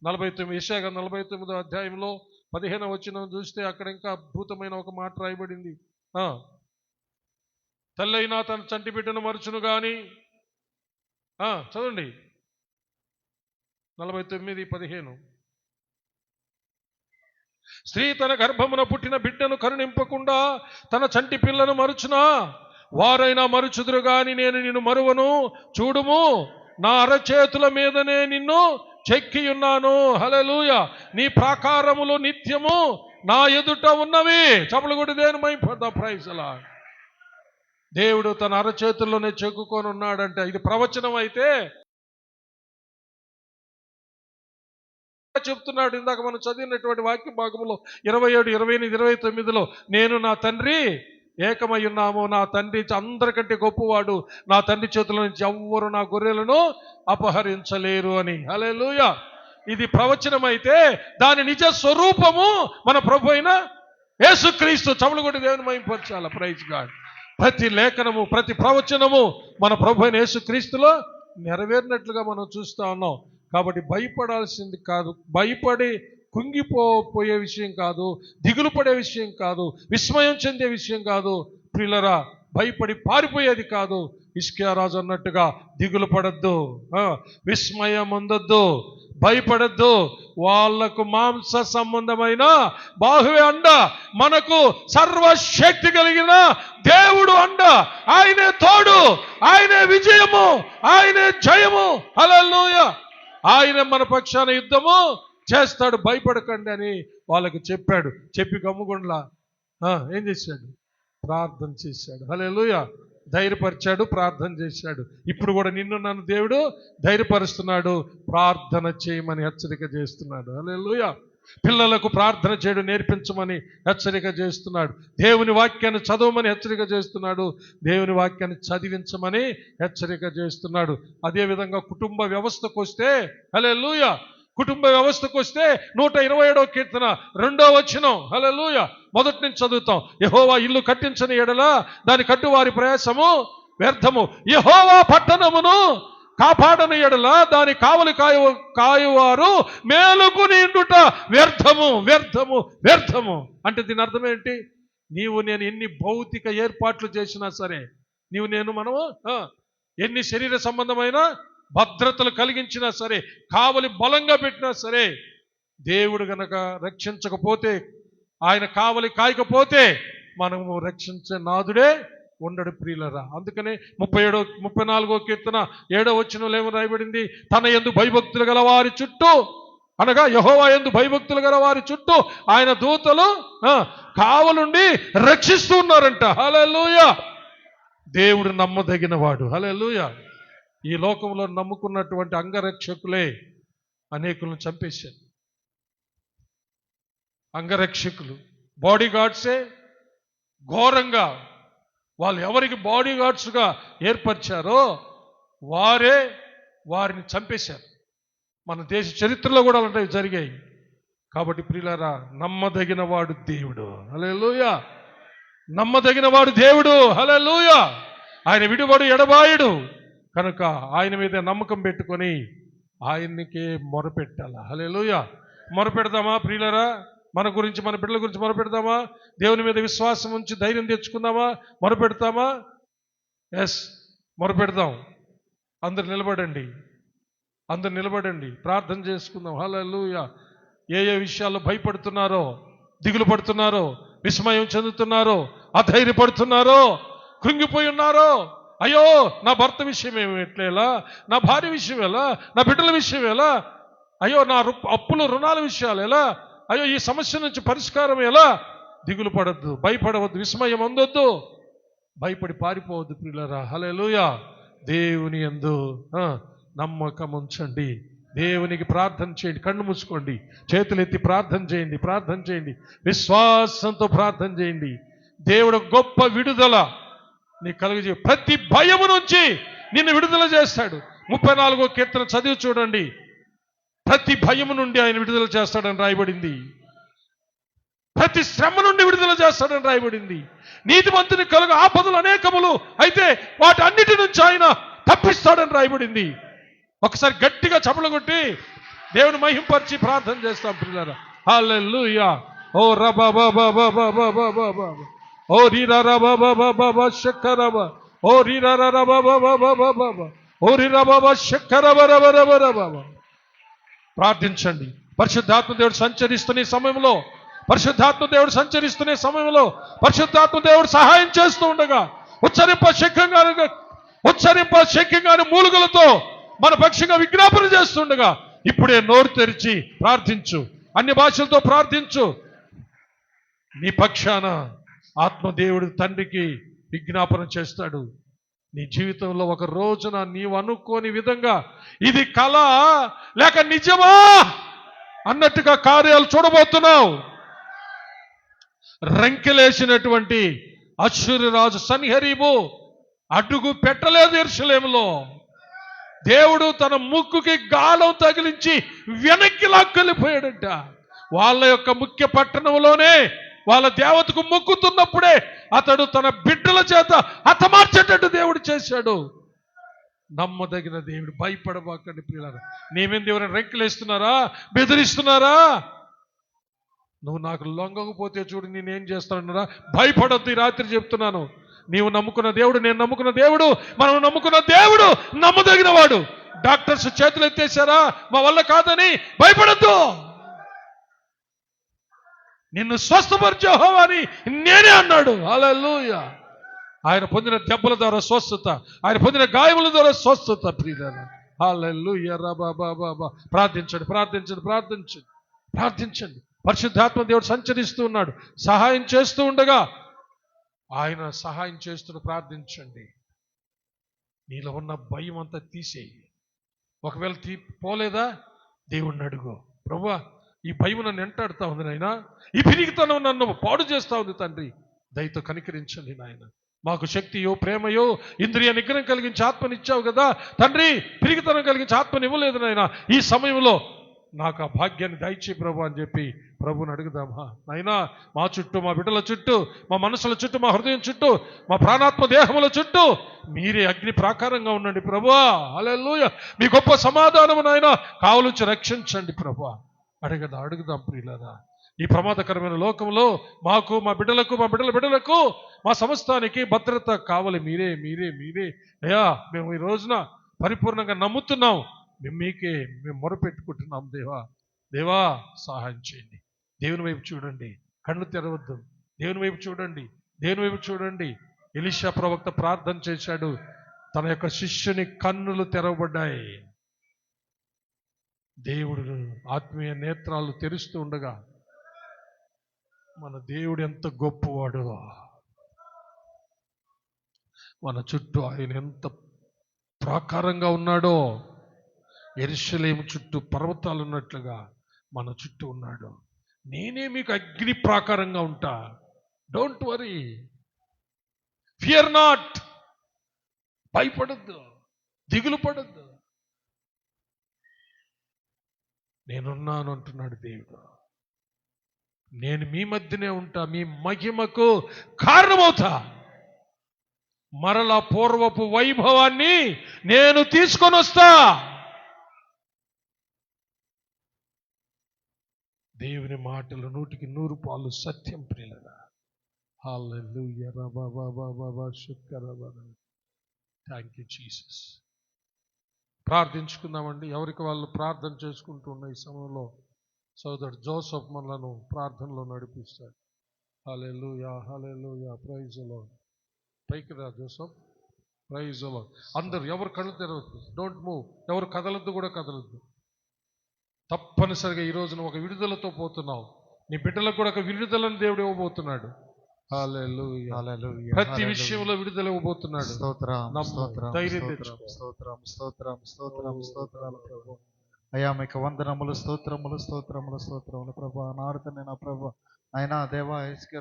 Speaker 1: 49 యెషయా 49వ అధ్యాయంలో 15వ వచనం చూస్తే అక్కడ ఇంకా అద్భుతమైన ఒక మాట రాయబడింది. తల్లైనా తన చంటి బిడ్డను మరుచును గాని, చదవండి 49:15. స్త్రీ తన గర్భమున పుట్టిన బిడ్డను కరుణింపకుండా తన చంటి పిల్లను మరుచునా, వారైనా మరుచుదురు గాని నేను నిన్ను మరువను. చూడుము, నా అరచేతుల మీదనే నిన్ను చెక్కి ఉన్నాను. హల్లెలూయా. నీ ప్రాకారములు నిత్యము నా ఎదుట ఉన్నవి. చప్పలు కొట్టి దేవుని మహిమపడతాం. Praise the lord. దేవుడు తన అరచేతుల్లోనే చెక్కుకొని ఉన్నాడంటే ఇది ప్రవచనం అయితే చెప్తున్నాడు. ఇందాక మనం చదివినటువంటి వాక్య భాగంలో 27, 28, 29లో నేను నా తండ్రి ఏకమై ఉన్నాము, నా తండ్రి అందరికంటే గొప్పవాడు, నా తండ్రి చేతుల నుంచి ఎవ్వరు నా గొర్రెలను అపహరించలేరు అని. హల్లెలూయా. ఇది ప్రవచనం అయితే దాని నిజ స్వరూపము మన ప్రభు అయిన యేసుక్రీస్తు. చప్పలు కొట్టి దేవుని మహిమపరచాలి. Praise God. ప్రతి లేఖనము ప్రతి ప్రవచనము మన ప్రభు అయిన యేసుక్రీస్తులో నెరవేరినట్లుగా మనం చూస్తూ ఉన్నాం. కాబట్టి భయపడాల్సింది కాదు, భయపడి కుంగిపోయే విషయం కాదు, దిగులు పడే విషయం కాదు, విస్మయం చెందే విషయం కాదు ప్రియులరా, భయపడి పారిపోయేది కాదు. హిజ్కియా రాజు అన్నట్టుగా దిగులు పడద్దు, విస్మయం పొందొద్దు, భయపడద్దు. వాళ్లకు మాంస సంబంధమైన బాహువే అండ, మనకు సర్వశక్తి కలిగిన దేవుడు అండ. ఆయనే తోడు, ఆయనే విజయము, ఆయనే జయము. హల్లెలూయా. ఆయన మన పక్షాన యుద్ధము చేస్తాడు, భయపడకండి అని వాళ్ళకు చెప్పాడు. చెప్పి గమ్ముగుండ్లా ఏం చేశాడు? ప్రార్థన చేశాడు. హల్లెలూయా. ధైర్యపరిచాడు, ప్రార్థన చేశాడు. ఇప్పుడు కూడా నిన్ను నన్ను దేవుడు ధైర్యపరుస్తున్నాడు, ప్రార్థన చేయమని హెచ్చరిక చేస్తున్నాడు. హల్లెలూయా. పిల్లలకు ప్రార్థన చేయడం నేర్పించమని హెచ్చరిక చేస్తున్నాడు. దేవుని వాక్యాన్ని చదవమని హెచ్చరిక చేస్తున్నాడు. దేవుని వాక్యాన్ని చదివించమని హెచ్చరిక చేస్తున్నాడు. అదేవిధంగా కుటుంబ వ్యవస్థకు వస్తే, హల్లెలూయా, కుటుంబ వ్యవస్థకు వస్తే 127వ కీర్తన 2వ వచనం, హల్లెలూయా, మొదటి నుంచి చదువుతాం. యెహోవా ఇల్లు కట్టించని ఎడల దాని కట్టువారి ప్రయాసము వ్యర్థము, యెహోవా పట్టణమును కాపాడని ఎడల దాని కావలి కాయువారు మేలుకుని ఉండుట వ్యర్థము వ్యర్థము వ్యర్థము. అంటే దీని అర్థం ఏంటి? నీవు నేను ఎన్ని భౌతిక ఏర్పాట్లు చేసినా సరే, మనము ఎన్ని శరీర సంబంధమైన భద్రతలు కలిగించినా సరే, కావలి బలంగా పెట్టినా సరే, దేవుడు గనక రక్షించకపోతే, ఆయన కావలి కాయకపోతే మనము రక్షించే నాదుడే ఉండడు ప్రియులరా. అందుకనే 34వ కీర్తన 7వ వచనంలో ఏమని రాయబడింది? తన యందు భయభక్తులు గల వారి చుట్టూ, అనగా యెహోవా యందు భయభక్తులు గల వారి చుట్టూ ఆయన దూతలు కావలుండి రక్షిస్తూ ఉన్నారంట. హల్లెలూయా. దేవుడు నమ్మదగిన వాడు. హల్లెలూయా. ఈ లోకంలో నమ్ముకున్నటువంటి అంగరక్షకులే అనేకులను చంపేశారు. అంగరక్షకులు, బాడీ గార్డ్సే ఘోరంగా, వాళ్ళు ఎవరికి బాడీ గార్డ్స్గా ఏర్పరిచారో వారే వారిని చంపేశారు. మన దేశ చరిత్రలో కూడా అలాంటివి జరిగాయి. కాబట్టి ప్రియులారా, నమ్మదగిన వాడు దేవుడు. హల్లెలూయా. నమ్మదగిన వాడు దేవుడు. హల్లెలూయా. ఆయన విడువడు, ఎడబాయుడు. కనుక ఆయన మీద నమ్మకం పెట్టుకొని ఆయనకే మొరపెట్టాల. హల్లెలూయా. మొరపెడదామా ప్రియులారా? మన గురించి, మన బిడ్డల గురించి మొరపెడదామా? దేవుని మీద విశ్వాసం ఉంచి ధైర్యం తెచ్చుకుందామా? మొరపెడతామా? ఎస్, మొరపెడదాం. అందరు నిలబడండి, ప్రార్థన చేసుకుందాం. హల్లెలూయా. ఏ విషయాల్లో భయపడుతున్నారో, దిగులు పడుతున్నారో, విస్మయం చెందుతున్నారో, అధైర్యపడుతున్నారో, కృంగిపోయి ఉన్నారో, అయ్యో నా భర్త విషయం ఎట్లా, నా భార్య విషయం ఎలా, నా బిడ్డల విషయం ఎలా, అయ్యో నా అప్పులు రుణాల విషయాలు ఎలా, అయ్యో ఈ సమస్య నుంచి పరిష్కారం ఎలా, దిగులు పడద్దు, భయపడవద్దు, విస్మయం అందొద్దు, భయపడి పారిపోవద్దు ప్రియులారా. హల్లెలూయా. దేవుని యందు నమ్మకం ఉంచండి. దేవునికి ప్రార్థన చేయండి. కళ్ళు మూసుకోండి, చేతులెత్తి ప్రార్థన చేయండి, విశ్వాసంతో ప్రార్థన చేయండి. దేవుడు గొప్ప విడుదల నీ కలుగజే, ప్రతి భయము నుంచి నిన్ను విడుదల చేస్తాడు. 34వ కీర్తన చదివి చూడండి. ప్రతి భయము నుండి ఆయన విడుదల చేస్తాడని రాయబడింది. ప్రతి శ్రమ నుండి విడుదల చేస్తాడని రాయబడింది. నీతిమంతుని కలుగు ఆపదలు అనేకములు అయితే వాటి అన్నిటి నుంచి ఆయన తప్పిస్తాడని రాయబడింది. ఒకసారి గట్టిగా చపలు కొట్టి దేవుని మహింపరిచి ప్రార్థన చేస్తాం ప్రియులారా. హల్లెలూయా. ఓ రబా బాబా బాబా బాబా బాబా, ఓ రీరా రబా బాబా బాబా శక్కరబా, ఓ రీరా రబా బాబా బాబా బాబా, ఓ రీరా బాబా శక్కరబా రబా రబా రబా. ప్రార్థించండి. పరిశుద్ధాత్మ దేవుడు సంచరిస్తున్న సమయంలో, పరిశుద్ధాత్మ దేవుడు సహాయం చేస్తూ ఉండగా, ఉచ్చరింప శక్యంగానే మూలుగులతో మన పక్షంగా విజ్ఞాపన చేస్తుండగా, ఇప్పుడే నోరు తెరిచి ప్రార్థించు, అన్ని భాషలతో ప్రార్థించు. నీ పక్షాన ఆత్మదేవుడు తండ్రికి విజ్ఞాపన చేస్తాడు. నీ జీవితంలో ఒక రోజున నీవు అనుకోని విధంగా ఇది కళ లేక నిజమా అన్నట్టుగా కార్యాలు చూడబోతున్నావు. రంకెలేసినటువంటి అశ్షూరు రాజు సన్హెరీబు అడుగు పెట్టలేదు యెరూషలేములో. దేవుడు తన ముక్కుకి గాలం తగిలించి వెనక్కి లాక్కెళ్ళిపోయాడంట. వాళ్ళ యొక్క ముఖ్య పట్టణంలోనే వాళ్ళ దేవతకు మొక్కుతున్నప్పుడే అతడు తన బిడ్డల చేత హతమార్చేటట్టు దేవుడు చేశాడు. నమ్మదగిన దేవుడు. భయపడబాకండి ప్రియులారా. నేమేం దేవుని రెక్కలేస్తున్నారా, బెదిరిస్తున్నారా? నువ్వు నాకు లొంగకపోతే చూడు నేనేం చేస్తానన్నారా? భయపడొద్దు. ఈ రాత్రి చెప్తున్నాను, నీవు నమ్ముకున్న దేవుడు, నేను నమ్ముకున్న దేవుడు, మనం నమ్ముకున్న దేవుడు నమ్మదగిన వాడు. డాక్టర్స్ చేతులు ఎత్తేశారా మా వల్ల కాదని, భయపడద్దు. నిన్ను స్వస్థపరిచే యెహోవా అని నేనే అన్నాడు. హల్లెలూయా. ఆయన పొందిన దెబ్బల ద్వారా స్వస్థత, ఆయన పొందిన గాయముల ద్వారా స్వస్థత ప్రియులారా. హల్లెలూయా. రబాబాబా. ప్రార్థించండి. పరిశుద్ధాత్మ దేవుడు సంచరిస్తూ ఉన్నాడు, సహాయం చేస్తూ ఉండగా ఆయన సహాయం చేస్తూ ప్రార్థించండి. నీలో ఉన్న భయం అంతా తీసేయి. ఒకవేళ పోలేదా దేవుణ్ణి అడుగు. ప్రభువా ఈ భయం నన్ను వెంటాడుతా ఉంది నాయన, ఈ పిరిగితనం నన్ను పాడు చేస్తా ఉంది తండ్రి. దయతో కనికరించండి నాయన. మాకు శక్తియో ప్రేమయో ఇంద్రియ నిగ్రహం కలిగించి ఆత్మనిచ్చావు కదా తండ్రి, పిరిగితనం కలిగించి ఆత్మని ఇవ్వలేదు నాయన. ఈ సమయంలో నాకు ఆ భాగ్యాన్ని దయచే ప్రభు అని చెప్పి ప్రభుని అడుగుదామా నాయనా. మా చుట్టూ, మా బిడ్డల చుట్టూ, మా మనసుల చుట్టూ, మా హృదయం చుట్టూ, మా ప్రాణాత్మ దేహముల చుట్టూ మీరే అగ్ని ప్రాకారంగా ఉండండి ప్రభువా. హల్లెలూయా. మీ గొప్ప సమాధానము నాయన కావలించి రక్షించండి ప్రభువా. అడుగుదాం ప్రియులారా. ఈ ప్రమాదకరమైన లోకంలో మాకు, మా బిడ్డలకు, మా బిడ్డల బిడ్డలకు, మా సమస్తానికి భద్రత కావాలి. మీరే మీరే మీరే అయ్యా. మేము ఈ రోజున పరిపూర్ణంగా నమ్ముతున్నాం. మీకే మేము మొరపెట్టుకుంటున్నాం. దేవా సహాయం చేయండి. దేవుని వైపు చూడండి, కళ్ళు తెరవద్దు. దేవుని వైపు చూడండి, దేవుని వైపు చూడండి. ఎలీషా ప్రవక్త ప్రార్థన చేశాడు, తన యొక్క శిష్యుని కన్నులు తెరవబడ్డాయి. దేవుడు ఆత్మీయ నేత్రాలు తెరుస్తూ ఉండగా మన దేవుడు ఎంత గొప్పవాడు, మన చుట్టూ ఆయన ఎంత ప్రాకారంగా ఉన్నాడో, యెరూషలేము చుట్టూ పర్వతాలు ఉన్నట్లుగా మన చుట్టూ ఉన్నాడు. నేనే మీకు అగ్ని ప్రాకారంగా ఉంటా. Don't worry, fear not. భయపడద్దు, దిగులు పడద్దు. నేనున్నాను అంటున్నాడు దేవుడు. నేను మీ మధ్యనే ఉంటా, మీ మహిమకు కారణమవుతా. మరలా పూర్వపు వైభవాన్ని నేను తీసుకొని వస్తా. దేవుని మాటలు 100% పాలు సత్యం ప్రియులారా. హల్లెలూయా. Thank you Jesus. ప్రార్థించుకుందామండి. ఎవరికి వాళ్ళు ప్రార్థన చేసుకుంటూ ఉన్న ఈ సమయంలో సోదరుడు జోసెఫ్ మనలను ప్రార్థనలో నడిపిస్తాడు. హల్లెలూయా, హల్లెలూయా. Praise the Lord. పైకి రా జోసెఫ్. Praise the lord. అందరూ ఎవరు కళ్ళు తెరవద్దు, డోంట్ మూవ్. ఎవరు కదలొద్దు కూడా కదలొద్దు. తప్పనిసరిగా ఈ రోజున ఒక విడుదలతో పోతున్నావు. నీ బిడ్డలకు కూడా ఒక విడుదలను దేవుడు ఇవ్వబోతున్నాడు. హల్లెలూయా, హల్లెలూయా. ప్రతి విషయంలో విడుదల ఇవ్వబోతున్నాడు. ధైర్యం తెచ్చుకో.
Speaker 2: స్తోత్రాలు ప్రభు. అయ్యా మీకు వందనములు, స్తోత్రములు స్తోత్రములు స్తోత్రములు ప్రభా. నాడుతనే నా ప్రభా ఆయన దేవా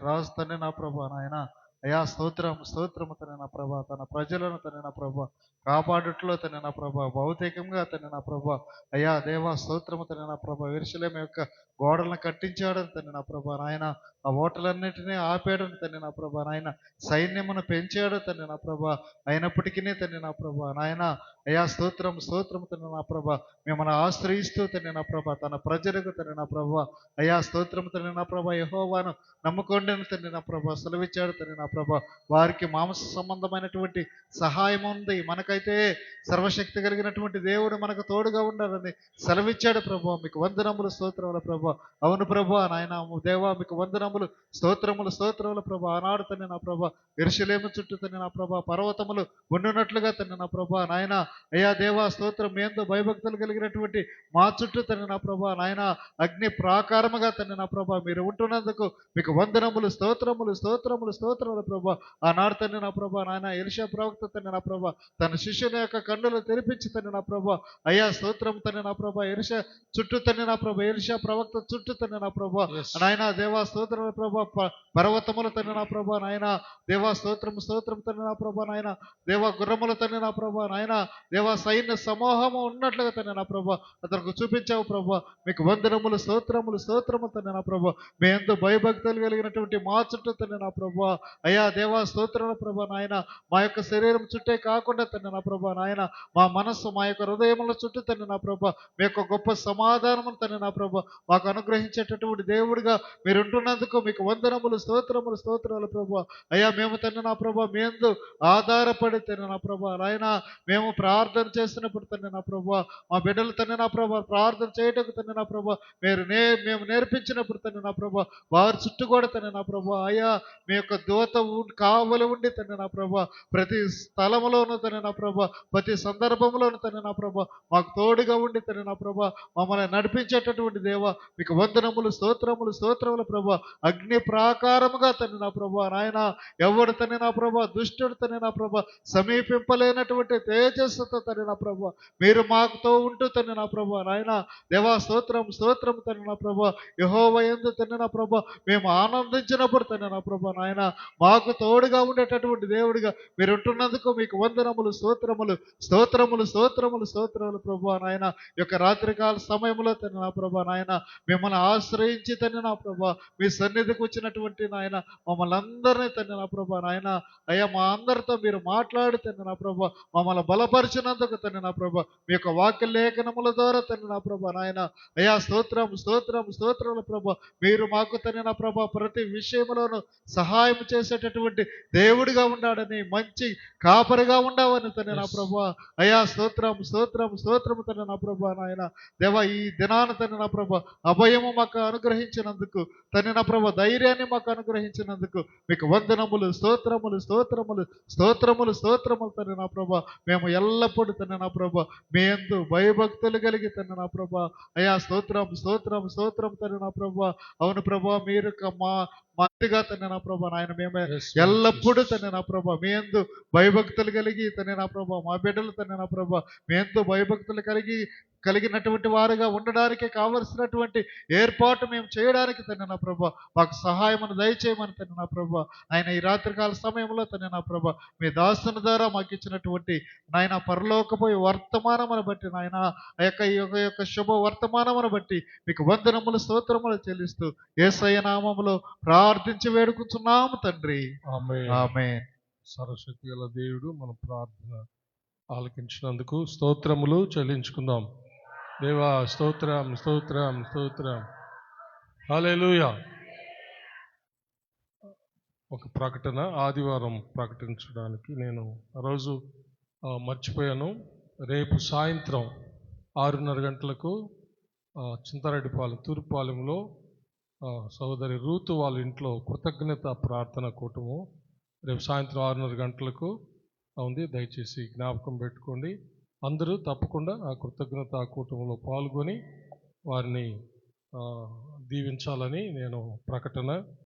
Speaker 2: రాజు తనే నా ప్రభా నాయన. అయ్యా స్తోత్రము తనే నా ప్రభా. తన ప్రజలను తనే నా ప్రభా కాపాడుట్లో తనే నా ప్రభా. భౌతికంగా తనే నా ప్రభా. అయ్యా దేవా స్తోత్రము తనే నా ప్రభా. యెరూషలేము యొక్క గోడలను కట్టించాడని తనే నా ప్రభా నాయన. ఆ ఓటలన్నిటినీ ఆపాడని తనే నా ప్రభా నాయన. సైన్యమును పెంచాడు తనే నా ప్రభా. అయినప్పటికీ తనే నా ప్రభా నాయన. అయ్యా స్తోత్రము తనే నా ప్రభా. మిమ్మల్ని ఆశ్రయిస్తూ తనే నా ప్రభా. తన ప్రజలకు తనే నా ప్రభా. అయ్యా స్తోత్రము తనే నా ప్రభా. యెహోవాను నమ్ముకోండి అని తనే నా ప్రభా సెలవిచ్చాడు తనే నా ప్రభా. వారికి మాంస సంబంధమైనటువంటి సహాయం ఉంది, మనకైతే సర్వశక్తి కలిగినటువంటి దేవుడు మనకు తోడుగా ఉండాలని సెలవిచ్చాడు ప్రభా. మీకు వందనములు స్తోత్రముల ప్రభా. అవును ప్రభా నాయన దేవా మీకు వందనములు స్తోత్రముల ప్రభా. ఆనాడు తనే నా ప్రభా యెరూషలేము చుట్టూ తనే నా ప్రభా పర్వతములు ఉండునట్లుగా తనే నా ప్రభా నాయన. అయ్యా దేవా స్తోత్రం. ఏందో భయభక్తులు కలిగినటువంటి మా చుట్టూ తనే నా ప్రభా నాయన అగ్ని ప్రాకారముగా తనే నా ప్రభా మీరు ఉంటున్నందుకు మీకు వందనములు స్తోత్రముల ప్రభా. ఆనాడు తనే నా ప్రభా నాయన ఎలీషా ప్రవక్త తనే నా ప్రభా తన శిష్యుని యొక్క కన్నులు తెరిపించి తనే నా ప్రభా. అయ్యా స్తోత్రం తనే నా ప్రభా. ఎలీషా చుట్టూ తనే నా ప్రభా. ఎలీషా ప్రవక్త చుట్టూ తనే నా ప్రభా నాయన దేవా స్తోత్రముల ప్రభా. పర్వతములు తనే నా ప్రభా నాయన. దేవా స్తోత్రం తనే నా ప్రభా నాయన. దేవా గుర్రములు తనే నా ప్రభా నాయన. దేవా సైన్య సమూహము ఉన్నట్లుగా తనే నా ప్రభా అతనికి చూపించావు ప్రభా. మీకు వందనములు స్తోత్రము తనే నా ప్రభా. మీ ఎంతో భయభక్తులు కలిగినటువంటి మా చుట్టూ తనే నా ప్రభా. అయ్యా దేవా స్తోత్రముల ప్రభా నాయన. మా యొక్క శరీరం చుట్టే కాకుండా తనే నా ప్రభా నాయన. మా మనస్సు మా యొక్క హృదయముల చుట్టూ తనే నా ప్రభా. మీ యొక్క గొప్ప సమాధానము తనే నా ప్రభా మాకు అనుగ్రహించేటటువంటి దేవుడిగా మీరు ఉంటున్నందుకు మీకు వందనములు స్తోత్రములు ప్రభా. అయ్యా మేము తనే నా ప్రభా మీ యందు ఆధారపడి తనే నా ప్రభా నాయన. మేము ప్రార్థన చేస్తున్నప్పుడు తనే నా ప్రభా మా బిడ్డలు తనే నా ప్రభా ప్రార్థన చేయటకు తనే నా ప్రభా మేము నేర్పించినప్పుడు తనే నా ప్రభా వారి చుట్టూ కూడా తనే నా ప్రభా. అయ్యా మీ యొక్క దూత కావలి ఉండి తనే నా ప్రభా ప్రతి స్థలములోనూ తనే నా ప్రభా ప్రతి సందర్భంలోనూ తనే నా ప్రభా మాకు తోడుగా ఉండి తనే నా ప్రభా మమ్మల్ని నడిపించేటటువంటి దేవా మీకు వందనములు స్తోత్రముల ప్రభా. అగ్ని ప్రాకారముగా తండ్రి నా ప్రభా నాయన ఎవడు తండ్రి నా ప్రభా దుష్టుడు తండ్రి నా ప్రభా సమీపింపలేనటువంటి తేజస్సుతో తండ్రి నా ప్రభా మీరు మాకుతో ఉంటూ తండ్రి నా ప్రభా నాయన దేవా స్తోత్రం స్తోత్రం తండ్రి నా ప్రభా యెహోవా యందు తండ్రి నా ప్రభా మేము ఆనందించినప్పుడు తండ్రి నా ప్రభా నాయన మాకు తోడుగా ఉండేటటువంటి దేవుడిగా మీరు ఉంటున్నందుకు మీకు వందనములు స్తోత్రములు స్తోత్రములు స్తోత్రములు స్తోత్రములు ప్రభా నాయన ఈ యొక్క రాత్రికాల సమయంలో తండ్రి నా ప్రభా నాయన మిమ్మల్ని ఆశ్రయించి తండ్రి నా ప్రభా మీ సన్నిధికి వచ్చినటువంటి నాయన మమ్మల్ని అందరినీ తండ్రి నా ప్రభా నాయన అయ్యా మా అందరితో మీరు మాట్లాడి తండ్రి నా ప్రభా మమ్మల్ని బలపరిచినందుకు తండ్రి నా ప్రభా మీ యొక్క వాక్య లేఖనముల ద్వారా తండ్రి నా ప్రభా నాయన అయ్యా స్తోత్రం స్తోత్రం స్తోత్రముల ప్రభా మీరు మాకు తండ్రి నా ప్రభా ప్రతి విషయంలోనూ సహాయం చేసేటటువంటి దేవుడిగా ఉన్నాడని మంచి కాపరిగా ఉండవని తండ్రి నా ప్రభా అయ్యా స్తోత్రం స్తోత్రం స్తోత్రము తండ్రి నా ప్రభా నాయన దేవా ఈ దినాన తండ్రి నా ప్రభా అభయము మాకు అనుగ్రహించినందుకు తండ్రి నా ప్రభా ధైర్యాన్ని మాకు అనుగ్రహించినందుకు మీకు వందనములు స్తోత్రములు స్తోత్రములు స్తోత్రములు స్తోత్రములు తండ్రి నా ప్రభా మేము ఎల్లప్పుడూ తండ్రి నా ప్రభా మీ యందు భయభక్తులు కలిగి తండ్రి నా ప్రభా అయ్యా స్తోత్రం స్తోత్రం స్తోత్రం తండ్రి నా ప్రభా అవును ప్రభా మీరు మా మందిగా తండ్రి నా ప్రభా నాయన మేమే ఎల్లప్పుడూ తండ్రి నా ప్రభా మీ యందు భయభక్తులు కలిగి తండ్రి నా ప్రభా మా బిడ్డలు తండ్రి నా ప్రభా మీ యందు భయభక్తులు కలిగినటువంటి వారుగా ఉండడానికి కావలసినటువంటి ఏర్పాటు మేము చేయడానికి తండ్రి నా ప్రభా మాకు సహాయమును దయచేయమని తండ్రి నా ప్రభా ఆయన ఈ రాత్రికాల సమయంలో తండ్రి నా ప్రభా మీ దాసుని ద్వారా మాకు ఇచ్చినటువంటి నాయన పరలోకపోయి వర్తమానమును బట్టి నాయన ఈ యొక్క శుభ వర్తమానమును బట్టి మీకు వందనములు స్తోత్రములు చెల్లిస్తూ యేసయ్య నామములో ప్రార్థించి వేడుకుంటున్నాము తండ్రి ఆమేన్.
Speaker 1: సర్వశక్తి గల దేవుడు మన ప్రార్థన ఆలకించినందుకు స్తోత్రములు చెల్లించుకుందాం. దేవా స్తోత్రం స్తోత్రం స్తోత్రం. హల్లెలూయా. ఒక ప్రకటన ఆదివారం ప్రకటించడానికి నేను ఆ రోజు మర్చిపోయాను. రేపు సాయంత్రం 6:30 గంటలకు చింతారెడ్డిపాలెం తూర్పుపాలెంలో సోదరి రూతు వాళ్ళ ఇంట్లో కృతజ్ఞత ప్రార్థన కూటము రేపు సాయంత్రం 6:30 గంటలకు ఉంది. దయచేసి జ్ఞాపకం పెట్టుకోండి. అందరూ తప్పకుండా ఆ కృతజ్ఞత కూటములో పాల్గొని వారిని దీవించాలని నేను ప్రకటన